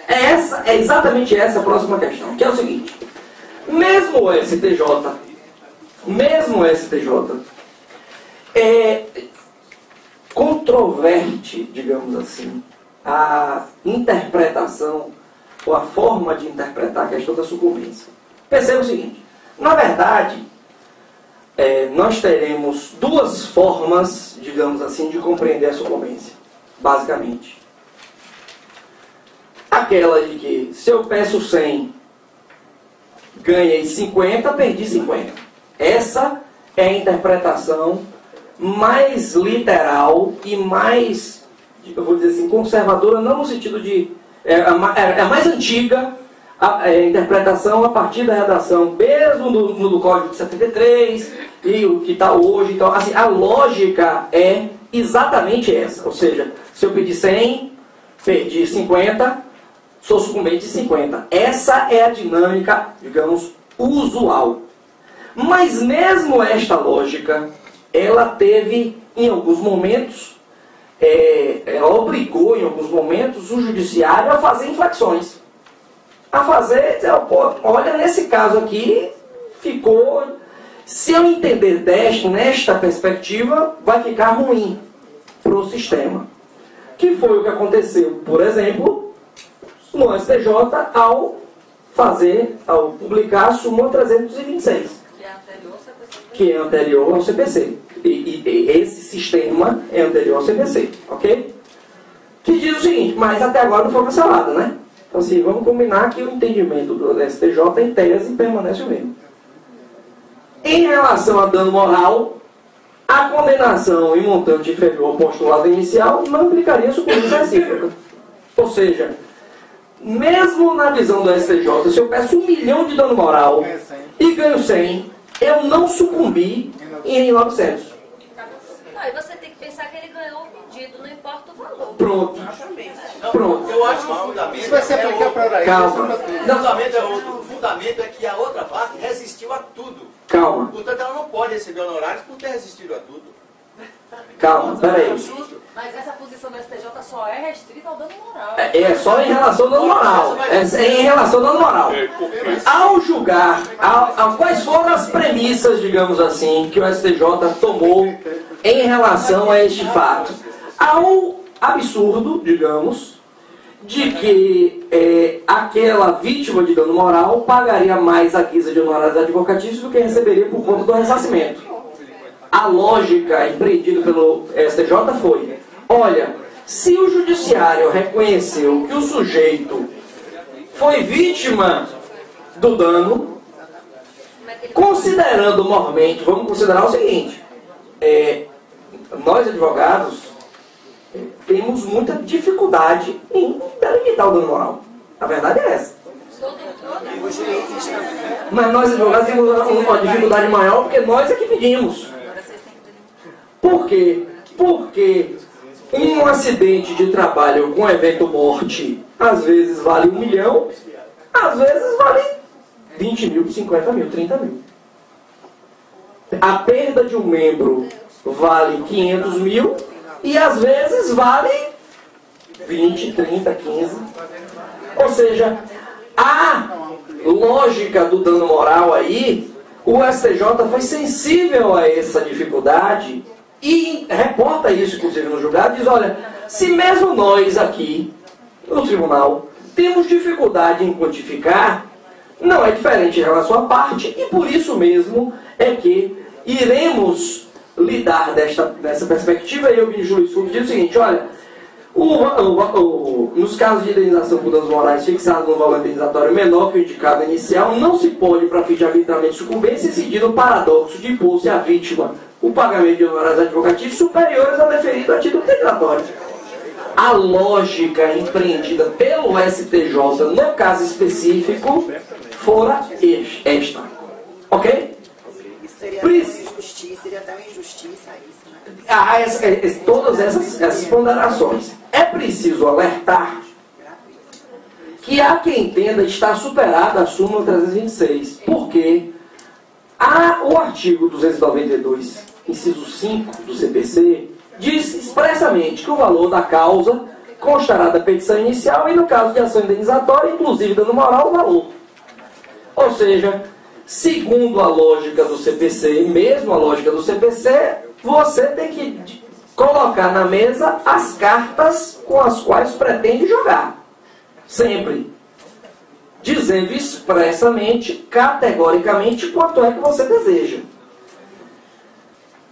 É exatamente essa a próxima questão. Que é o seguinte: mesmo o STJ controverte, digamos assim, a interpretação, ou a forma de interpretar a questão da sucumbência. Perceba o seguinte, na verdade, nós teremos duas formas, digamos assim, de compreender a sucumbência, basicamente. Aquela de que, se eu peço 100, ganhei 50, perdi 50. Essa é a interpretação mais literal e mais, eu vou dizer assim, conservadora, não no sentido de... É a mais antiga a interpretação a partir da redação, mesmo do Código de 73 e o que está hoje. Então, assim, a lógica é exatamente essa. Ou seja, se eu pedir 100, perdi 50, sou sucumbente de 50. Essa é a dinâmica, digamos, usual. Mas mesmo esta lógica, ela teve, em alguns momentos, ela obrigou, em alguns momentos, o judiciário a fazer inflexões. A fazer, olha, nesse caso aqui, ficou... Se eu entender nesta perspectiva, vai ficar ruim para o sistema. Que foi o que aconteceu, por exemplo, no STJ, ao publicar a súmula 326. Que é anterior ao CPC. E esse sistema é anterior ao CPC, ok? Que diz o seguinte, mas até agora não foi cancelado, né? Então, assim, vamos combinar que o entendimento do STJ em tese permanece o mesmo. Em relação a dano moral, a condenação em montante inferior ao postulado inicial não implicaria sucumbência recíproca. Ou seja, mesmo na visão do STJ, se eu peço 1 milhão de dano moral e ganho 100, eu não sucumbi em 900. Não, e você tem que pensar que ele ganhou o pedido, não importa o valor. Pronto. Pronto. Eu acho que o fundamento Isso vai ser aplicado para aí. Calma. O fundamento é outro. O fundamento é que a outra parte resistiu a tudo. Calma. Portanto, ela não pode receber honorários por ter resistido a tudo. Calma, peraí. Mas essa posição do STJ só é restrita ao dano moral. É só em relação ao dano moral. É em relação ao dano moral. Ao julgar, quais foram as premissas, digamos assim, que o STJ tomou em relação a este fato? Há um absurdo, digamos, de que aquela vítima de dano moral pagaria mais a guisa de honorários advocatícios do que receberia por conta do ressarcimento. A lógica empreendida pelo STJ foi, olha, se o judiciário reconheceu que o sujeito foi vítima do dano, considerando mormente, vamos considerar o seguinte, nós advogados temos muita dificuldade em delimitar o dano moral. A verdade é essa. Mas nós advogados temos uma dificuldade maior porque nós é que pedimos. Por quê? Porque um acidente de trabalho com evento morte às vezes vale 1 milhão, às vezes vale 20 mil, 50 mil, 30 mil. A perda de um membro vale 500 mil e às vezes vale 20, 30, 15. Ou seja, a lógica do dano moral aí, o STJ foi sensível a essa dificuldade e reporta isso, inclusive, no julgado, diz, olha, se mesmo nós aqui, no tribunal, temos dificuldade em quantificar, não é diferente em relação à parte, e por isso mesmo é que iremos lidar dessa perspectiva. E eu, juiz Fux, diz o seguinte, olha, nos casos de indenização por danos morais fixados no valor indenizatório menor que o indicado inicial, não se pode, para fim de arbitramento de sucumbência, incidir no paradoxo de impor-se à vítima o pagamento de honorários advocatícios superiores ao deferido a título indenizatório. A lógica empreendida pelo STJ no caso específico fora esta. Ok? Seria até uma injustiça, seria até uma injustiça isso, né? Todas essas ponderações. É preciso alertar que há quem entenda estar superada a súmula 326, porque o artigo 292, inciso 5 do CPC, diz expressamente que o valor da causa constará da petição inicial e, no caso de ação indenizatória, inclusive dano moral, o valor. Ou seja, segundo a lógica do CPC, mesmo a lógica do CPC, você tem que colocar na mesa as cartas com as quais pretende jogar. Sempre. Dizendo expressamente, categoricamente, quanto é que você deseja.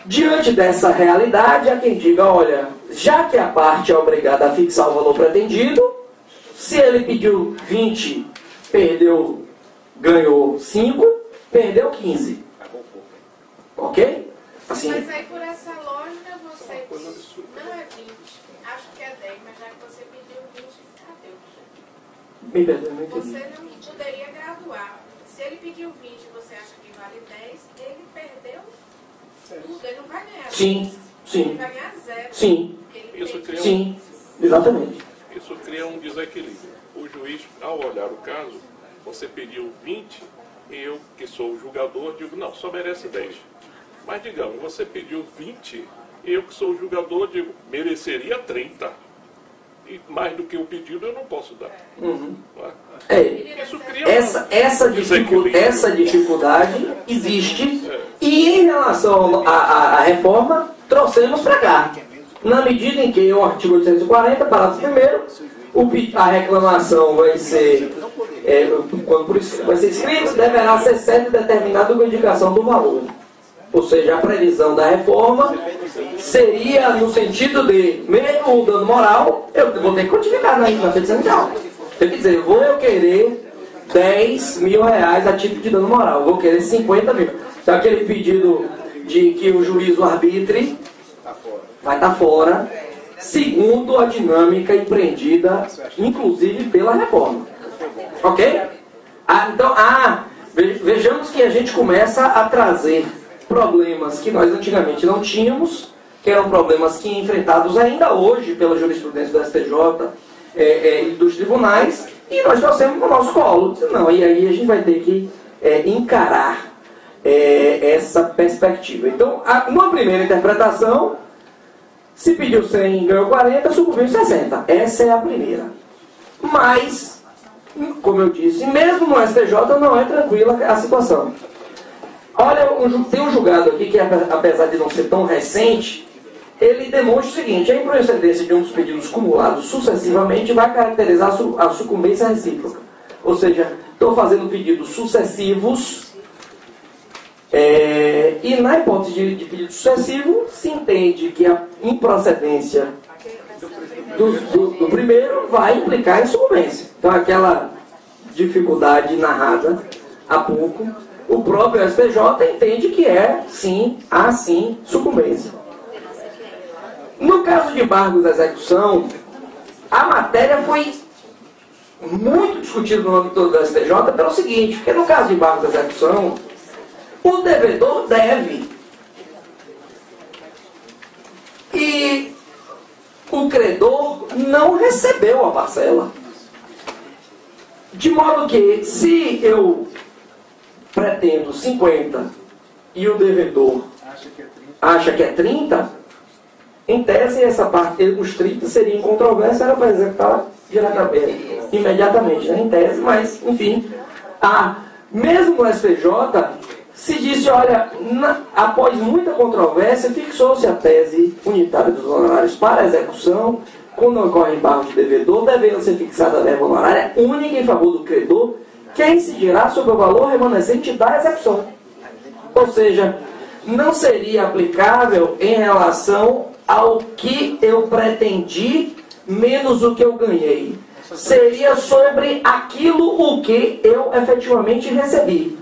Diante dessa realidade, há quem diga, olha, já que a parte é obrigada a fixar o valor pretendido, se ele pediu 20, ganhou 5, perdeu 15. Ok? Assim. Mas aí por essa lógica você diz, não é 20, acho que é 10, mas já que você pediu 20, cadê? Me perdoe, não entendi. Você não poderia graduar. Se ele pediu 20 e você acha que vale 10, ele perdeu tudo, ele não vai ganhar. Sim, sim. Ele vai ganhar 0. Sim. Isso cria Sim, exatamente. Isso cria um desequilíbrio. O juiz, ao olhar o caso, você pediu 20, eu, que sou o julgador, digo, não, só merece 10. Mas, digamos, você pediu 20, eu, que sou o julgador, digo, mereceria 30. E mais do que o pedido eu não posso dar. Uhum. Não é? Isso cria essa dificuldade existe. E em relação à reforma, trouxemos para cá. Na medida em que o artigo 840, parágrafo 1º, a reclamação vai ser, quando vai ser escrito, deverá ser certo e determinado com indicação do valor. Ou seja, a previsão da reforma seria no sentido de, mesmo o dano moral, eu vou ter que quantificar na petição inicial. Quer dizer, eu vou querer 10 mil reais a título de dano moral, eu vou querer 50 mil. Então aquele pedido de que o juiz o arbitre vai estar fora, segundo a dinâmica empreendida, inclusive pela reforma. Ok? Então, vejamos que a gente começa a trazer problemas que nós antigamente não tínhamos, que eram problemas que enfrentados ainda hoje pela jurisprudência do STJ e dos tribunais, e nós trouxemos no nosso colo. Não, e aí a gente vai ter que encarar essa perspectiva. Então, numa primeira interpretação, se pediu 100 e ganhou 40, sucumbiu 60. Essa é a primeira. Mas, como eu disse, mesmo no STJ não é tranquila a situação. Olha, tem um julgado aqui que, apesar de não ser tão recente, ele demonstra o seguinte: a improcedência de um dos pedidos cumulados sucessivamente vai caracterizar a sucumbência recíproca. Ou seja, estou fazendo pedidos sucessivos e na hipótese de pedido sucessivo se entende que a improcedência do primeiro vai implicar em sucumbência. Então aquela dificuldade narrada há pouco, o próprio STJ entende que há sim sucumbência. No caso de embargos da execução, a matéria foi muito discutida no âmbito do STJ pelo seguinte, porque no caso de embargos da execução, o devedor deve. E o credor não recebeu a parcela. De modo que, se eu pretendo 50 e o devedor acha que é 30, em tese essa parte, os 30 seria incontrovérsia, era para executar imediatamente, né? Em tese, mas, enfim, mesmo no STJ, se disse, olha, após muita controvérsia, fixou-se a tese unitária dos honorários para execução, quando ocorre embargo de devedor, devendo ser fixada a verba honorária única em favor do credor, que incidirá sobre o valor remanescente da execução. Ou seja, não seria aplicável em relação ao que eu pretendi menos o que eu ganhei. Seria sobre aquilo o que eu efetivamente recebi.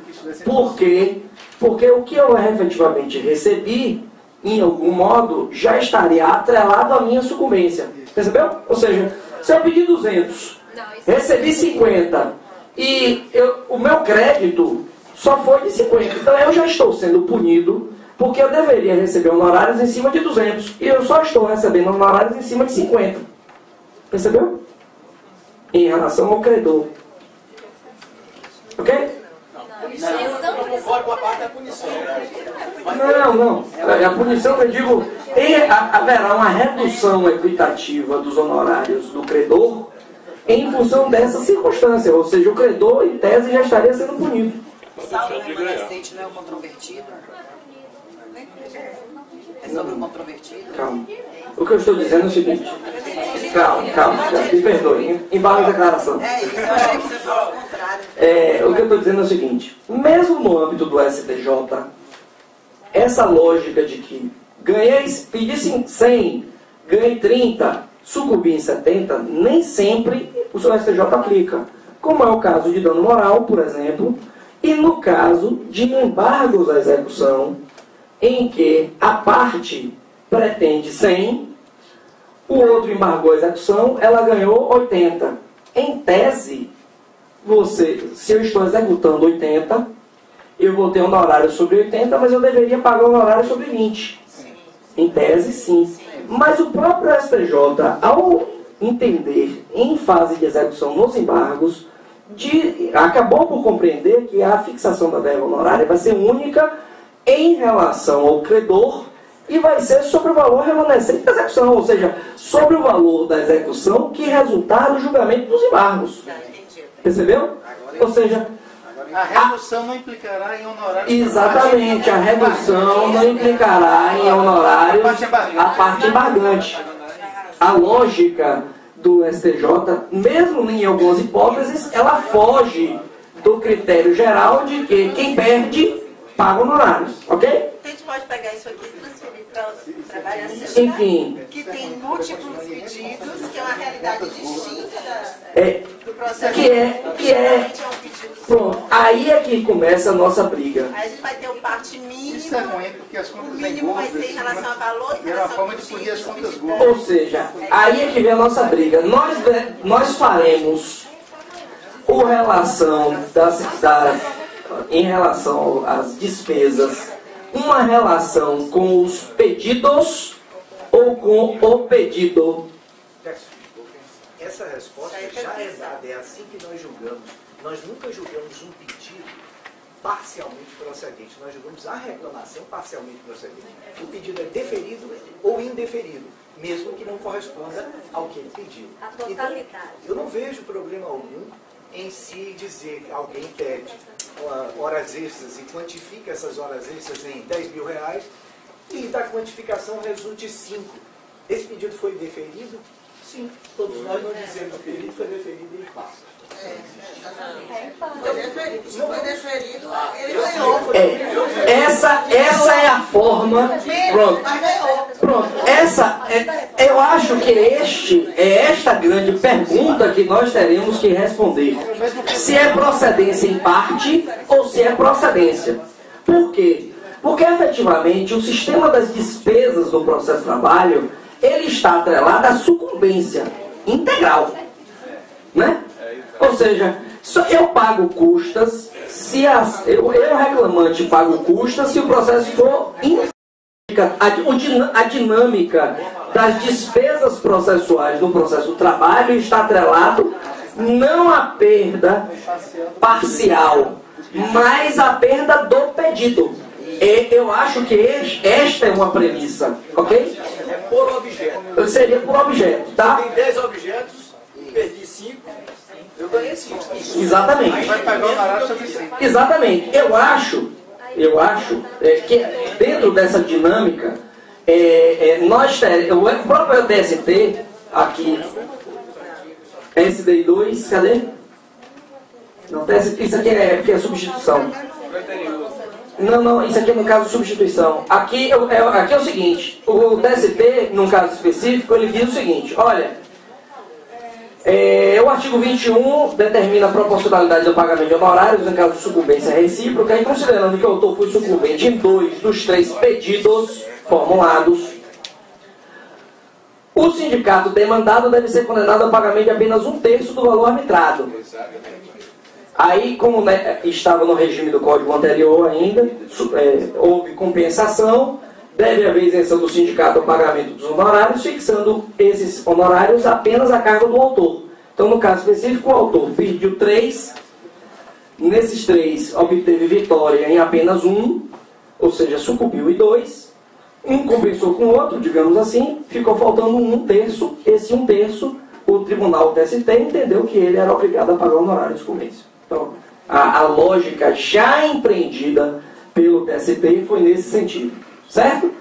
Por quê? Porque o que eu efetivamente recebi, em algum modo, já estaria atrelado à minha sucumbência. Percebeu? Ou seja, se eu pedi 200, recebi 50, e o meu crédito só foi de 50, então eu já estou sendo punido, porque eu deveria receber honorários em cima de 200, e eu só estou recebendo honorários em cima de 50. Percebeu? Em relação ao credor. Ok? Não concordo com a parte da punição. Não. A punição, eu digo, haverá uma redução equitativa dos honorários do credor em função dessa circunstância. Ou seja, o credor, em tese, já estaria sendo punido. O saldo remanescente não é o controvertido? É sobre o controvertido? Calma. O que eu estou dizendo é o seguinte. Calma, me perdoe. Embargo de declaração. É isso, eu achei que você falou ao contrário. O que eu estou dizendo é o seguinte. Mesmo no âmbito do STJ, essa lógica de que pedi 100, ganhei 30, sucumbi em 70, nem sempre o seu STJ aplica. Como é o caso de dano moral, por exemplo, e no caso de embargos à execução, em que a parte pretende 100, o outro embargou a execução, ela ganhou 80. Em tese, se eu estou executando 80, eu vou ter honorário sobre 80, mas eu deveria pagar honorário sobre 20. Em tese, sim. Mas o próprio STJ, ao entender em fase de execução nos embargos, acabou por compreender que a fixação da verba honorária vai ser única em relação ao credor e vai ser sobre o valor remanescente da execução, ou seja, sobre o valor da execução que resultar do julgamento dos embargos. Percebeu? Ou seja, a redução não implicará em honorário. Exatamente, a redução não implicará em honorários a parte embargante. A lógica do STJ, mesmo em algumas hipóteses, ela foge do critério geral de que quem perde paga honorários, ok? A gente pode pegar isso aqui e transferir para o trabalho Enfim. que tem múltiplos pedidos, que é uma realidade distinta do processo. Que é pronto, aí é que começa a nossa briga. Aí a gente vai ter o parte mínimo. Isso é ruim porque as contas o mínimo vai ser em relação a valor e era uma forma de punir as contas gordas. Ou seja, aí é que vem a nossa briga. Nós faremos em relação às despesas, uma relação com os pedidos ou com o pedido. Essa resposta já é dada, é assim que nós julgamos. Nós nunca julgamos um pedido parcialmente procedente, nós julgamos a reclamação parcialmente procedente. O pedido é deferido ou indeferido, mesmo que não corresponda ao que ele pediu. A totalidade. Então, eu não vejo problema algum em se dizer que alguém pede horas extras e quantifica essas horas extras em 10 mil reais e da quantificação resulte 5. Esse pedido foi deferido? Sim. Todos nós não dizemos que o pedido foi deferido e ele passa. Se foi deferido, ele ganhou. Essa é a forma. Pronto. Eu acho que é esta grande pergunta que nós teremos que responder. Se é procedência em parte ou se é procedência. Por quê? Porque efetivamente o sistema das despesas do processo de trabalho, ele está atrelado à sucumbência integral. Né? Ou seja, eu pago custas, eu reclamante pago custas se o processo for a dinâmica das despesas processuais no processo do trabalho está atrelado não à perda parcial, mas à perda do pedido. Eu acho que esta é uma premissa, ok? É por objeto. Seria por objeto, tá? Tem 10 objetos, perdi 5, eu ganhei 5. Exatamente. Aí vai pagar o honorário sobre 5. Exatamente. Eu acho que dentro dessa dinâmica, nós teremos, o próprio TST, aqui, SDI 2, cadê? Não, isso aqui é substituição. Não, isso aqui é no caso de substituição. Aqui é o seguinte, o TST, num caso específico, ele diz o seguinte, olha, o artigo 21 determina a proporcionalidade do pagamento de honorários em caso de sucumbência recíproca, e considerando que o autor foi sucumbente em 2 dos 3 pedidos formulados, o sindicato demandado deve ser condenado ao pagamento de apenas 1/3 do valor arbitrado. Aí, como estava no regime do código anterior ainda, houve compensação, deve haver isenção do sindicato ao pagamento dos honorários, fixando esses honorários apenas a cargo do autor. Então, no caso específico, o autor pediu 3, nesses 3 obteve vitória em apenas 1, ou seja, sucumbiu em 2, um compensou com o outro, digamos assim, ficou faltando 1/3, esse 1/3, o tribunal TST entendeu que ele era obrigado a pagar o honorário de sucumbência. Então, a lógica já empreendida pelo TST foi nesse sentido. certo?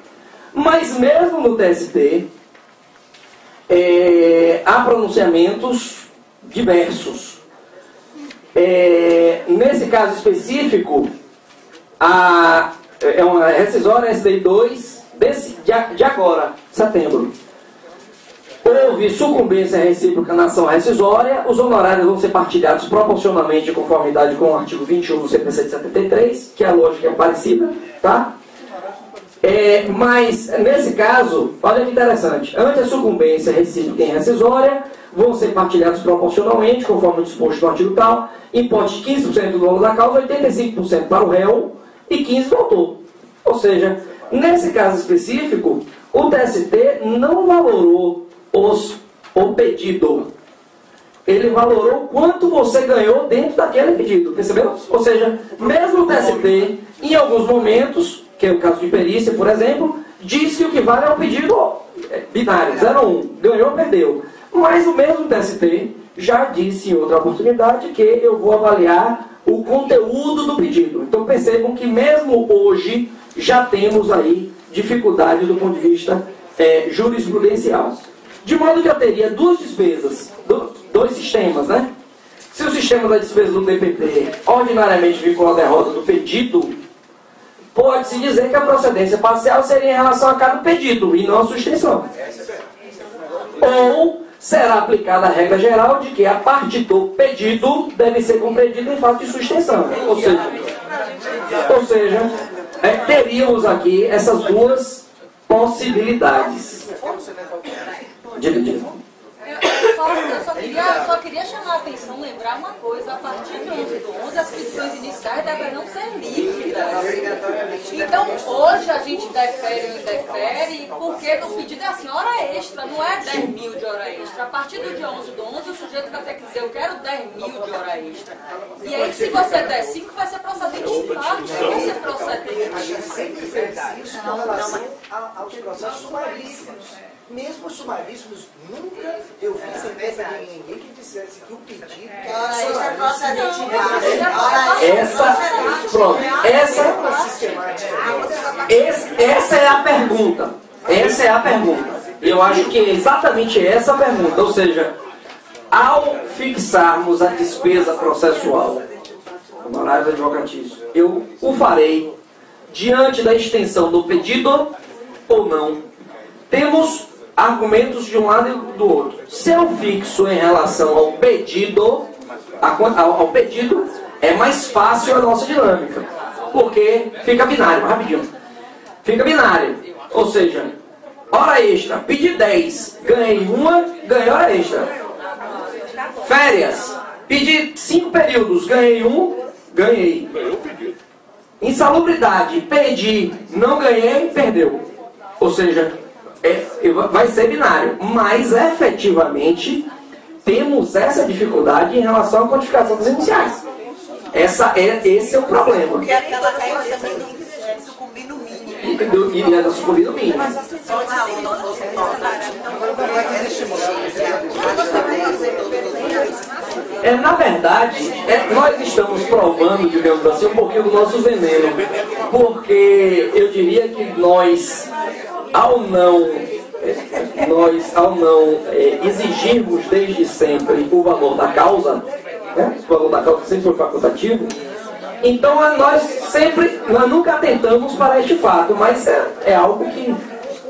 Mas mesmo no TST, há pronunciamentos diversos. Nesse caso específico, é uma rescisória SDI 2 de agora, setembro. Houve sucumbência recíproca na ação rescisória, os honorários vão ser partilhados proporcionalmente em conformidade com o artigo 21 do CPC de 73, que a lógica é parecida, tá? Mas, nesse caso, olha que interessante, ante a sucumbência recíproca em rescisória, vão ser partilhados proporcionalmente, conforme disposto no artigo tal, importe de 15% do valor da causa, 85% para o réu e 15% do autor. Ou seja, nesse caso específico, o TST não valorou o pedido. Ele valorou quanto você ganhou dentro daquele pedido, percebeu? Ou seja, mesmo o TST, em alguns momentos, que é o caso de perícia, por exemplo, diz que o que vale é o pedido binário, 0-1, ganhou ou perdeu. Mas o mesmo TST já disse em outra oportunidade que eu vou avaliar o conteúdo do pedido. Então percebam que mesmo hoje já temos aí dificuldade do ponto de vista jurisprudencial. De modo que eu teria duas despesas, dois sistemas, né? Se o sistema da despesa do DPT ordinariamente vincula a derrota do pedido, pode-se dizer que a procedência parcial seria em relação a cada pedido e não a sua extensão. Ou será aplicada a regra geral de que a parte do pedido deve ser compreendida em face de sua extensão. Ou seja, teríamos aqui essas duas possibilidades. Eu só queria chamar a atenção, lembrar uma coisa: a partir de 11/11, as petições iniciais deverão ser líquidas. Então, hoje a gente defere, porque no pedido é assim, hora extra, não é 10 mil de hora extra. A partir do dia 11/11, o sujeito vai ter que dizer, eu quero 10 mil de hora extra. E aí, se você der 5, vai ser procedente de fato, não vai ser procedente. A gente sempre fez isso com relação aos processos sumaríssimos. Mesmo os sumaríssimos, nunca eu vi sentença de ninguém que dissesse que o pedido... Essa é a pergunta. Essa é a pergunta. Eu acho que é exatamente essa a pergunta. Ou seja, ao fixarmos a despesa processual, honorários advocatícios, eu o farei diante da extensão do pedido ou não. Temos argumentos de um lado e do outro. Se eu fixo em relação ao pedido, é mais fácil a nossa dinâmica, porque fica binário, rapidinho. Fica binário, ou seja, hora extra, pedi 10, ganhei uma, ganhei hora extra. Férias, pedi 5 períodos, ganhei um, ganhei. Insalubridade, pedi, não ganhei, perdeu. Ou seja, vai ser binário, mas efetivamente temos essa dificuldade em relação à quantificação dos iniciais. Esse é o problema. Porque aquela regra também sucumbir no mínimo. Iria da sucumbir no mínimo. Na verdade, nós estamos provando, digamos assim, um pouquinho do nosso veneno. Porque eu diria que nós, ao não exigirmos desde sempre o valor da causa, né? O valor da causa sempre foi facultativo, então nós nunca atentamos para este fato, mas é algo que...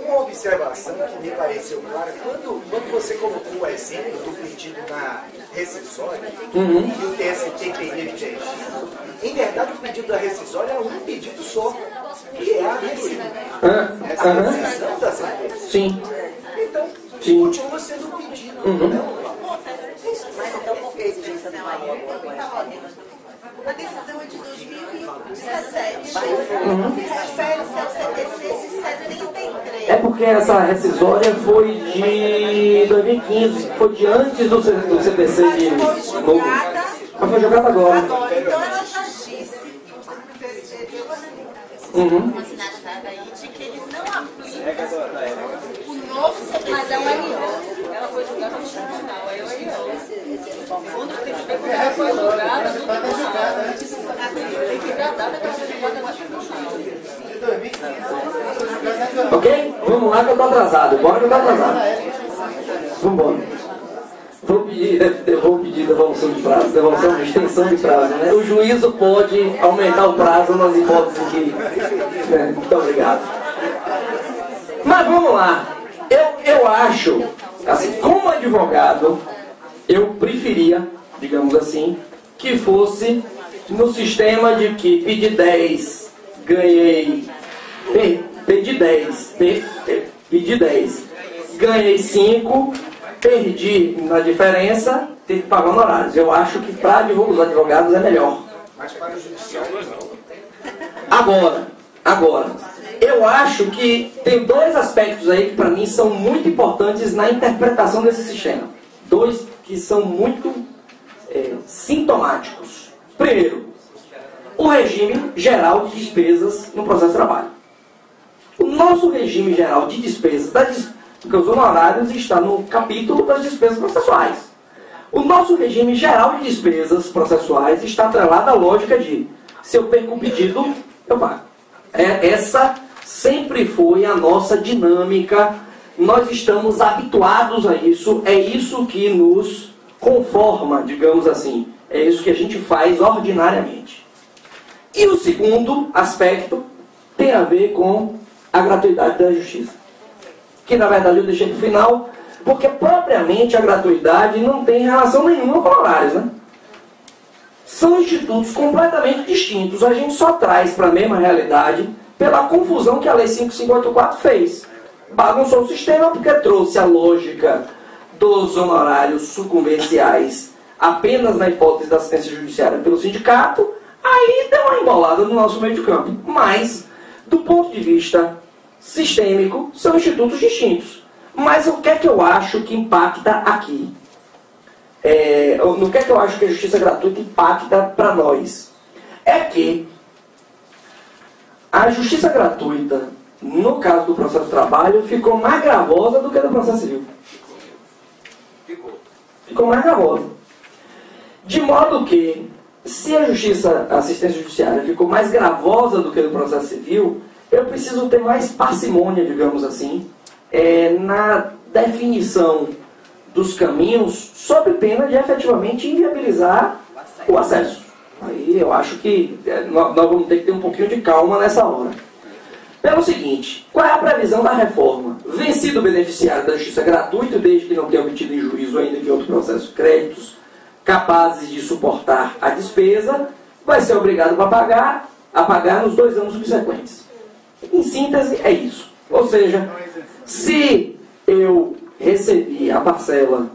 Uma observação que me pareceu clara, quando você colocou o exemplo do pedido na rescisória, que o TST teria exigido, em verdade o pedido da rescisória é um pedido só, que é a rescisão da sentença. Sim. Então, continua sendo um pedido. Mas então por que exigência não valor agora? A decisão é de 2017. Refere-se ao CPC de 73. É porque essa rescisória foi de 2015, foi de antes do CPC de novo. Mas foi jogada agora. Então ela já disse, de que ele não aplica o novo CPC. Mas é uma LO. Ela foi julgada no tribunal, aí é uma LO. Quando o TPC foi julgada no tribunal, foi julgada que ela foi julgada no tribunal. Ok? Vamos lá que eu estou atrasado. Bora que eu estou atrasado. Vamos embora. Vou pedir devolução de prazo, devolução de extensão de prazo, né? O juízo pode aumentar o prazo nas hipóteses que... Muito obrigado. Mas vamos lá. Eu acho, assim, como advogado, eu preferia, digamos assim, que fosse no sistema de que pedi 10, ganhei... Pedi 10, ganhei 5, perdi na diferença, tem que pagar honorários. Eu acho que para os advogados é melhor. Mas para o judiciário não. Agora, eu acho que tem dois aspectos aí que para mim são muito importantes na interpretação desse sistema. Dois que são muito sintomáticos. Primeiro, o regime geral de despesas no processo de trabalho. O nosso regime geral de despesas, porque os honorários está no capítulo das despesas processuais. O nosso regime geral de despesas processuais está atrelado à lógica de se eu perco o pedido, eu pago. Essa sempre foi a nossa dinâmica. Nós estamos habituados a isso. É isso que nos conforma, digamos assim. É isso que a gente faz ordinariamente. E o segundo aspecto tem a ver com a gratuidade da justiça. Que na verdade eu deixei para o final, porque propriamente a gratuidade não tem relação nenhuma com honorários, né? São institutos completamente distintos. A gente só traz para a mesma realidade pela confusão que a Lei 5584 fez. Bagunçou o sistema porque trouxe a lógica dos honorários sucumbenciais apenas na hipótese da assistência judiciária pelo sindicato, aí deu uma embolada no nosso meio de campo. Mas, do ponto de vista sistêmico, são institutos distintos. Mas o que é que eu acho que impacta aqui? No que é que eu acho que a justiça gratuita impacta para nós? É que a justiça gratuita, no caso do processo de trabalho, ficou mais gravosa do que do processo civil. Ficou mais gravosa. De modo que, se a assistência judiciária ficou mais gravosa do que do processo civil, eu preciso ter mais parcimônia, digamos assim, na definição dos caminhos, sob pena de efetivamente inviabilizar o acesso. Aí eu acho que nós vamos ter que ter um pouquinho de calma nessa hora. Pelo seguinte, qual é a previsão da reforma? Vencido o beneficiário da justiça gratuita, desde que não tenha obtido em juízo ainda em outro processo créditos capazes de suportar a despesa, vai ser obrigado a pagar nos 2 anos subsequentes. Em síntese, é isso. Ou seja, se eu recebi a parcela,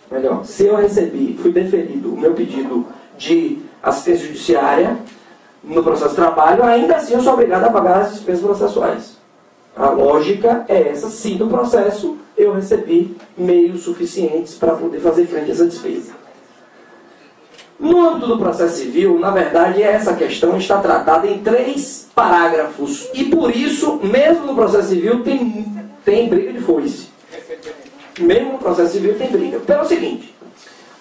fui deferido o meu pedido de assistência judiciária no processo de trabalho, ainda assim eu sou obrigado a pagar as despesas processuais. A lógica é essa: se no processo eu recebi meios suficientes para poder fazer frente a essa despesa. No âmbito do processo civil, na verdade, essa questão está tratada em 3 parágrafos. E por isso, mesmo no processo civil, tem briga de foice. Mesmo no processo civil tem briga. Pelo seguinte,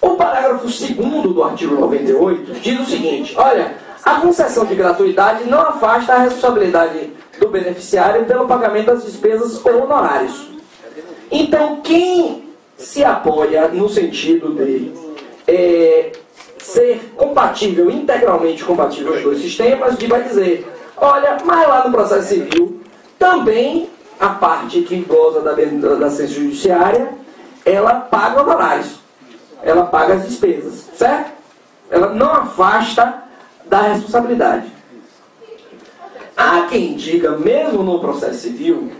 o parágrafo 2º do artigo 98 diz o seguinte: olha, a concessão de gratuidade não afasta a responsabilidade do beneficiário pelo pagamento das despesas ou honorários. Então, quem se apoia no sentido de ser compatível, integralmente compatível os dois sistemas, vai dizer, olha, mas lá no processo civil, também a parte que goza da assistência judiciária, ela paga honorários, ela paga as despesas, certo? Ela não afasta da responsabilidade. Há quem diga, mesmo no processo civil,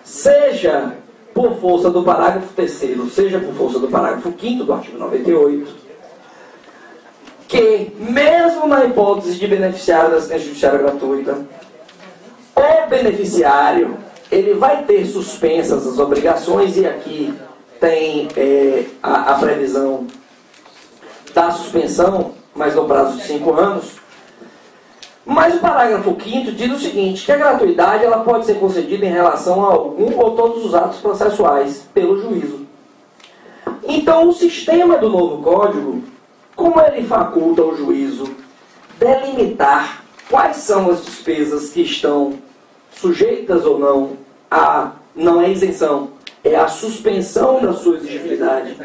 seja por força do parágrafo 3º, seja por força do parágrafo 5º do artigo 98, que, mesmo na hipótese de beneficiário da assistência judiciária gratuita, o beneficiário ele vai ter suspensas as obrigações, e aqui tem a previsão da suspensão, mas no prazo de 5 anos. Mas o parágrafo 5º diz o seguinte, que a gratuidade ela pode ser concedida em relação a algum ou todos os atos processuais pelo juízo. Então, o sistema do novo Código, como ele faculta ao juízo delimitar quais são as despesas que estão sujeitas ou não a... Não é isenção, é a suspensão da sua exigibilidade.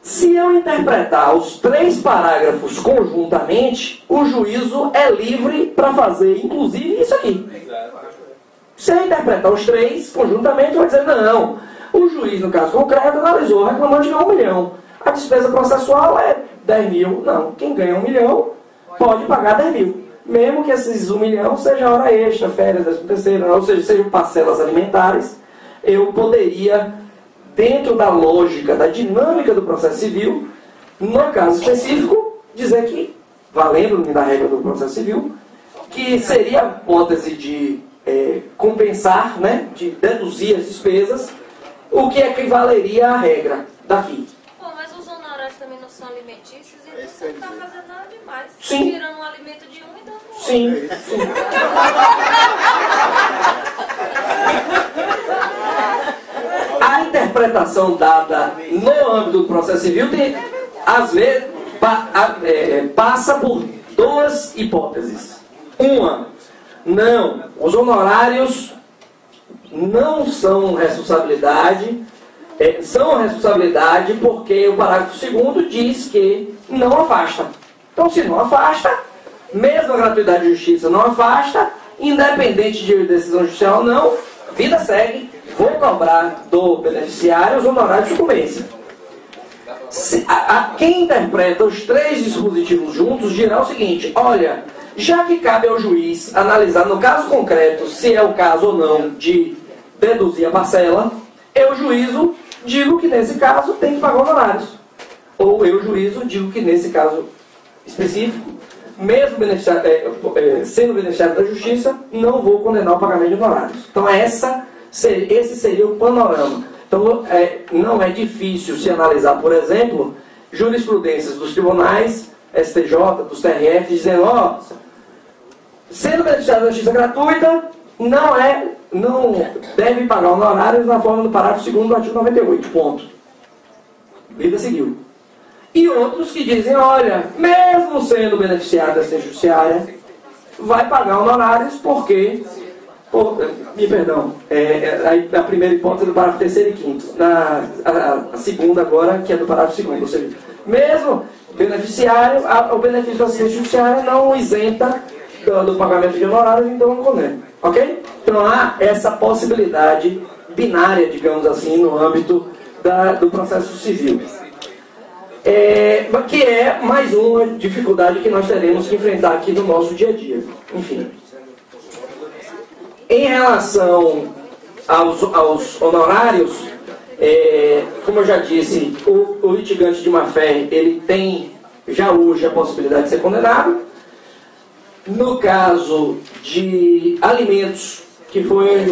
Se eu interpretar os 3 parágrafos conjuntamente, o juízo é livre para fazer, inclusive, isso aqui. Se eu interpretar os 3 conjuntamente, eu vou dizer, não, o juiz, no caso concreto, analisou, o reclamante ganhou 1 milhão. A despesa processual é 10 mil. Não, quem ganha 1 milhão pode pagar 10 mil. Mesmo que esses 1 milhão seja hora extra, férias, 13º, ou seja, sejam parcelas alimentares, eu poderia, dentro da lógica, da dinâmica do processo civil, no caso específico, dizer que, valendo-me da regra do processo civil, que seria a hipótese de compensar, né, de deduzir as despesas, o que equivaleria à regra daqui. Pô, mas os honorários também não são alimentícios, então você não está fazendo nada demais. Sim. Tirando um alimento de um e dando outro. Sim, sim. A interpretação dada no âmbito do processo civil tem, às vezes, passa por 2 hipóteses. Uma, não, os honorários não são responsabilidade, são responsabilidade porque o parágrafo 2º diz que não afasta. Então, se não afasta, mesmo a gratuidade de justiça não afasta, independente de decisão judicial ou não, vida segue, vou cobrar do beneficiário os honorários de sucumbência. Quem interpreta os 3 dispositivos juntos dirá o seguinte, olha, já que cabe ao juiz analisar no caso concreto se é o caso ou não de deduzir a parcela, eu, juízo, digo que nesse caso tem que pagar honorários. Ou eu, juízo, digo que nesse caso específico, mesmo sendo beneficiário da justiça, não vou condenar o pagamento de honorários. Então esse seria o panorama. Então não é difícil se analisar, por exemplo, jurisprudências dos tribunais, STJ, dos TRF, dizendo, ó, sendo beneficiário da justiça gratuita, não deve pagar honorários na forma do parágrafo 2º do artigo 98, ponto. Vida seguiu. E outros que dizem, olha, mesmo sendo beneficiário da assistência judiciária, vai pagar honorários porque, a primeira hipótese é do parágrafo 3º e 5º, a segunda agora, que é do parágrafo 2º, ou seja, mesmo beneficiário, o benefício da assistência judiciária não isenta do pagamento de honorários, então não condena, ok? Então há essa possibilidade binária, digamos assim, no âmbito do processo civil. Que é mais uma dificuldade que nós teremos que enfrentar aqui no nosso dia a dia. Enfim. Em relação aos honorários, como eu já disse, o litigante de má-fé, ele tem já hoje a possibilidade de ser condenado. No caso de alimentos, que foi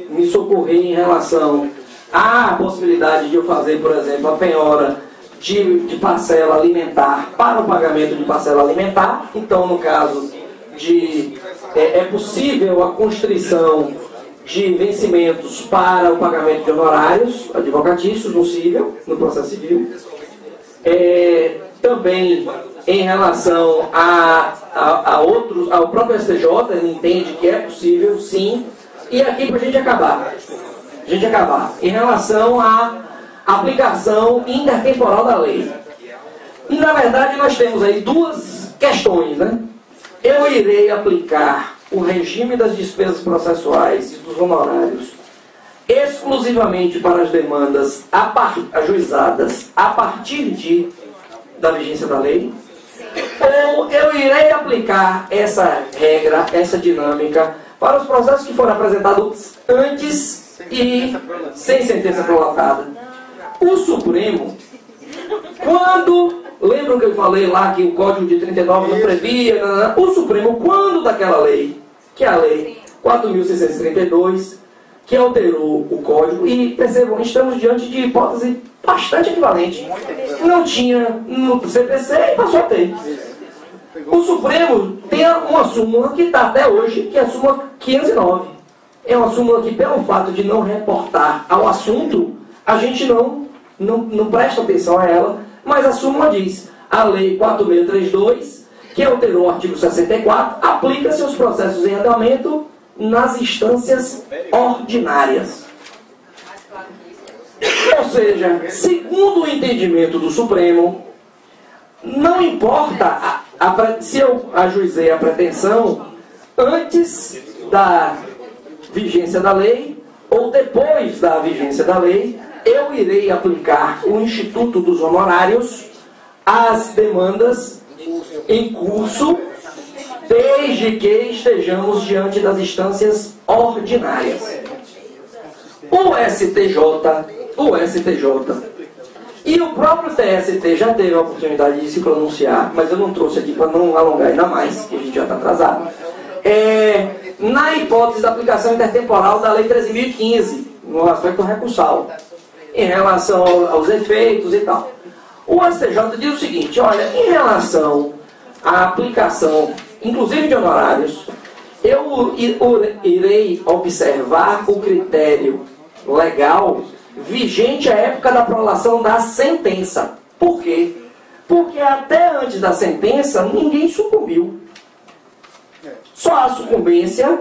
me socorrer em relação à possibilidade de eu fazer, por exemplo, a penhora de parcela alimentar para o pagamento de parcela alimentar. Então, no caso é possível a constrição de vencimentos para o pagamento de honorários advocatícios no processo civil. Também em relação ao próprio STJ, ele entende que é possível, sim. E aqui para a gente acabar. Em relação à aplicação intertemporal da lei. E, na verdade, nós temos aí 2 questões, né? Eu irei aplicar o regime das despesas processuais e dos honorários exclusivamente para as demandas ajuizadas a partir da vigência da lei, ou eu irei aplicar essa regra, essa dinâmica, para os processos que foram apresentados antes e sem sentença prolatada. O Supremo, lembram que eu falei lá que o Código de 39 não previa, o Supremo, quando daquela lei, que é a Lei 4.632, que alterou o Código, e percebam, estamos diante de hipótese bastante equivalente. Não tinha no CPC e passou a ter. O Supremo tem uma súmula que está até hoje, que é a súmula 509. É uma súmula que, pelo fato de não reportar ao assunto, a gente não presta atenção a ela, mas a súmula diz, a Lei 4632 que alterou o artigo 64, aplica-se aos processos em andamento nas instâncias ordinárias. Ou seja, segundo o entendimento do Supremo, não importa se eu ajuizei a pretensão antes da vigência da lei ou depois da vigência da lei, eu irei aplicar o Instituto dos Honorários às demandas em curso, desde que estejamos diante das instâncias ordinárias. O STJ e o próprio TST já teve a oportunidade de se pronunciar, mas eu não trouxe aqui para não alongar ainda mais, que a gente já está atrasado, na hipótese da aplicação intertemporal da Lei 13.015, no aspecto recursal, em relação aos efeitos e tal. O STJ diz o seguinte: olha, em relação à aplicação, inclusive de honorários, eu irei observar o critério legal vigente à época da prolação da sentença. Por quê? Porque até antes da sentença ninguém sucumbiu. Só a sucumbência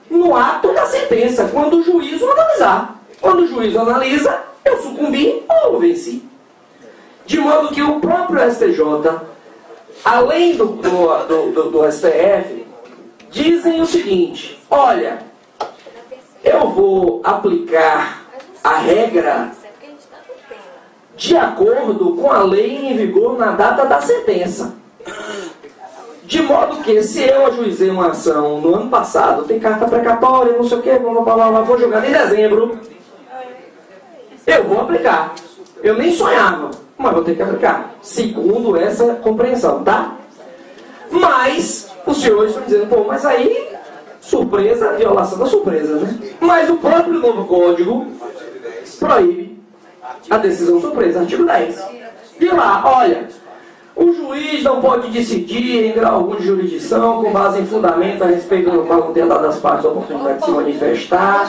no ato da sentença, quando o juízo analisar. Quando o juízo analisa, eu sucumbi ou eu venci. De modo que o próprio STJ, além do STF, dizem o seguinte: olha, eu vou aplicar a regra de acordo com a lei em vigor na data da sentença. De modo que, se eu ajuizei uma ação no ano passado, tem carta precatória, não sei o que, vou julgar em dezembro, eu vou aplicar. Eu nem sonhava, mas vou ter que aplicar, segundo essa compreensão, tá? Mas os senhores estão dizendo, pô, mas aí, surpresa, violação da surpresa, né? Mas o próprio novo código proíbe a decisão surpresa, artigo 10. E lá, olha, o juiz não pode decidir em grau algum de jurisdição com base em fundamento a respeito do qual não tenha dado às partes a oportunidade de se manifestar,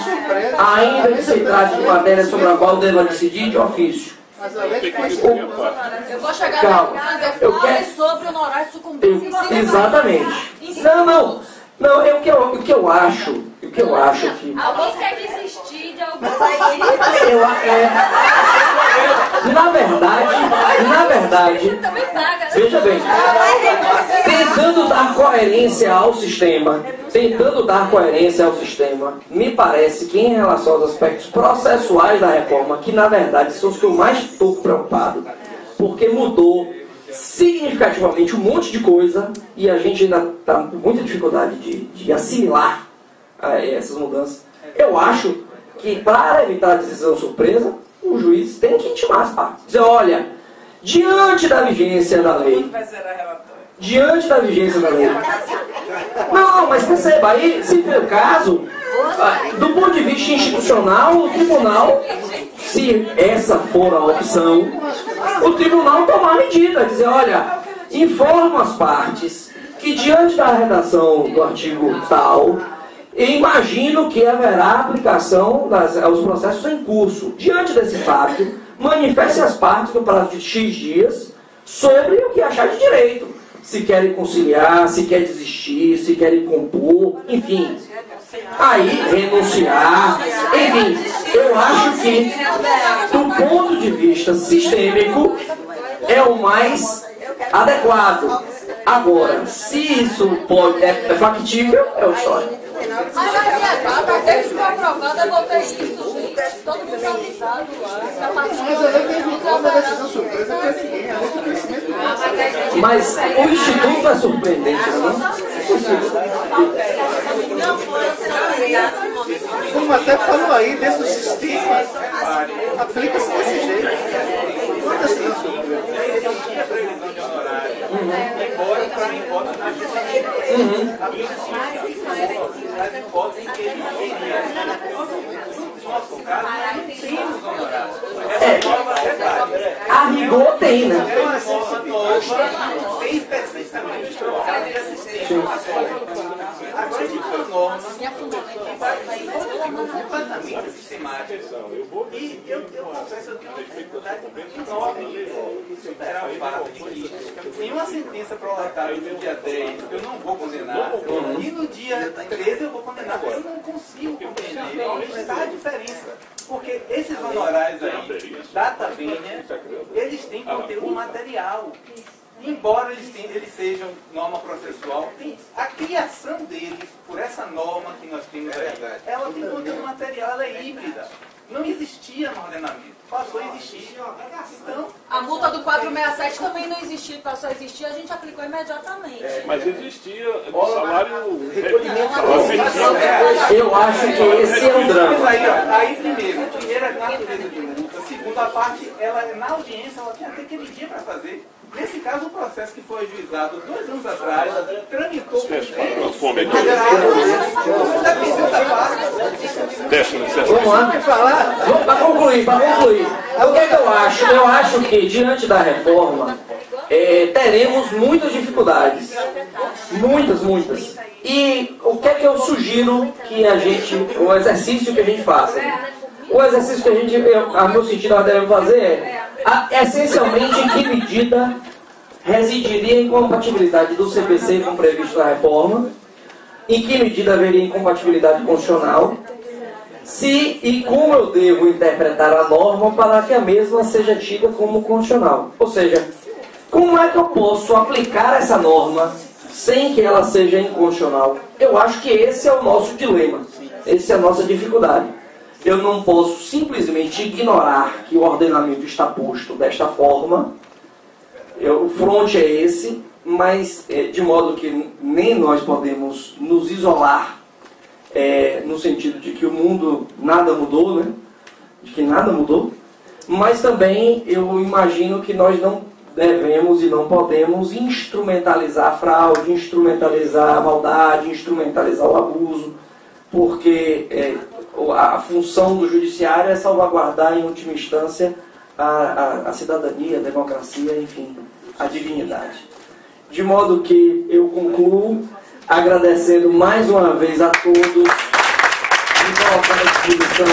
ainda que se trate de matéria sobre a qual deva decidir de ofício. Eu vou chegar lá e fale sobre o honorário de sucumbência. Exatamente. Não, o que eu acho que... Alguém quer desistir de alguma coisa. Na verdade, veja bem, tentando dar coerência ao sistema, me parece que em relação aos aspectos processuais da reforma, que na verdade são os que eu mais estou preocupado, porque mudou significativamente um monte de coisa e a gente ainda está com muita dificuldade de assimilar essas mudanças. Eu acho que para evitar a decisão surpresa, o juiz tem que intimar as partes. Dizer, olha, diante da vigência da lei, não, mas perceba, aí, se for o caso, do ponto de vista institucional, o tribunal, se essa for a opção, o tribunal tomar medida, dizer, olha, informa as partes que diante da redação do artigo tal, imagino que haverá aplicação aos processos em curso. Diante desse fato, manifeste as partes no prazo de X dias sobre o que achar de direito. Se querem conciliar, se quer desistir, se querem compor, enfim. Aí, renunciar, enfim. Eu acho que, do ponto de vista sistêmico, é o mais adequado. Agora, se isso é factível, é outra história. Mas a minha data, desde que foi aprovada, eu botei isso, gente. Todo mundo avisado lá. Mas o Instituto é surpreendente, não? Como até falou aí, dentro do sistema, aplica-se desse jeito. Quantas a rigor tem, né? Agora a gente tem uma norma que vai completamente sistemática. E eu confesso, eu tenho uma dificuldade enorme de superar o fato de que em uma sentença prolatada no dia 10 eu não vou condenar, e no dia 13 eu vou condenar. Eu não consigo compreender onde está a diferença. Porque esses honorários aí, data vênia, eles têm conteúdo material. Embora eles sejam norma processual, a criação deles, por essa norma que nós temos aí, ela tem conteúdo material, ela é híbrida. Não existia no ordenamento, passou a existir. Então, a multa do 467 também não existia, passou a existir, a gente aplicou imediatamente. Mas existia o salário... Eu acho que esse é um drama. Aí primeiro, a natureza de multa. Segunda parte, ela na audiência, ela tem até aquele dia para fazer. Nesse caso, o processo que foi ajuizado 2 anos atrás, tramitou Vamos lá, para concluir. O que é que eu acho? Eu acho que, diante da reforma, teremos muitas dificuldades. Muitas. E o que é que eu sugiro que o exercício que a gente faça? O exercício que a gente, a meu sentido, nós devemos fazer essencialmente, em que medida residiria a incompatibilidade do CPC com o previsto na reforma, em que medida haveria incompatibilidade constitucional, se e como eu devo interpretar a norma para que a mesma seja tida como constitucional. Ou seja, como é que eu posso aplicar essa norma sem que ela seja inconstitucional? Eu acho que esse é o nosso dilema, essa é a nossa dificuldade. Eu não posso simplesmente ignorar que o ordenamento está posto desta forma. O fronte é esse, mas de modo que nem nós podemos nos isolar no sentido de que o mundo nada mudou, né? De que nada mudou. Mas também eu imagino que nós não devemos e não podemos instrumentalizar a fraude, instrumentalizar a maldade, instrumentalizar o abuso, porque a função do judiciário é salvaguardar, em última instância, a cidadania, a democracia, enfim, a dignidade. De modo que eu concluo agradecendo mais uma vez a todos, me colocar à disposição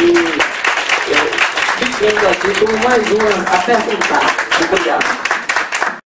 e ficando aqui como mais uma a perguntar. Muito obrigado.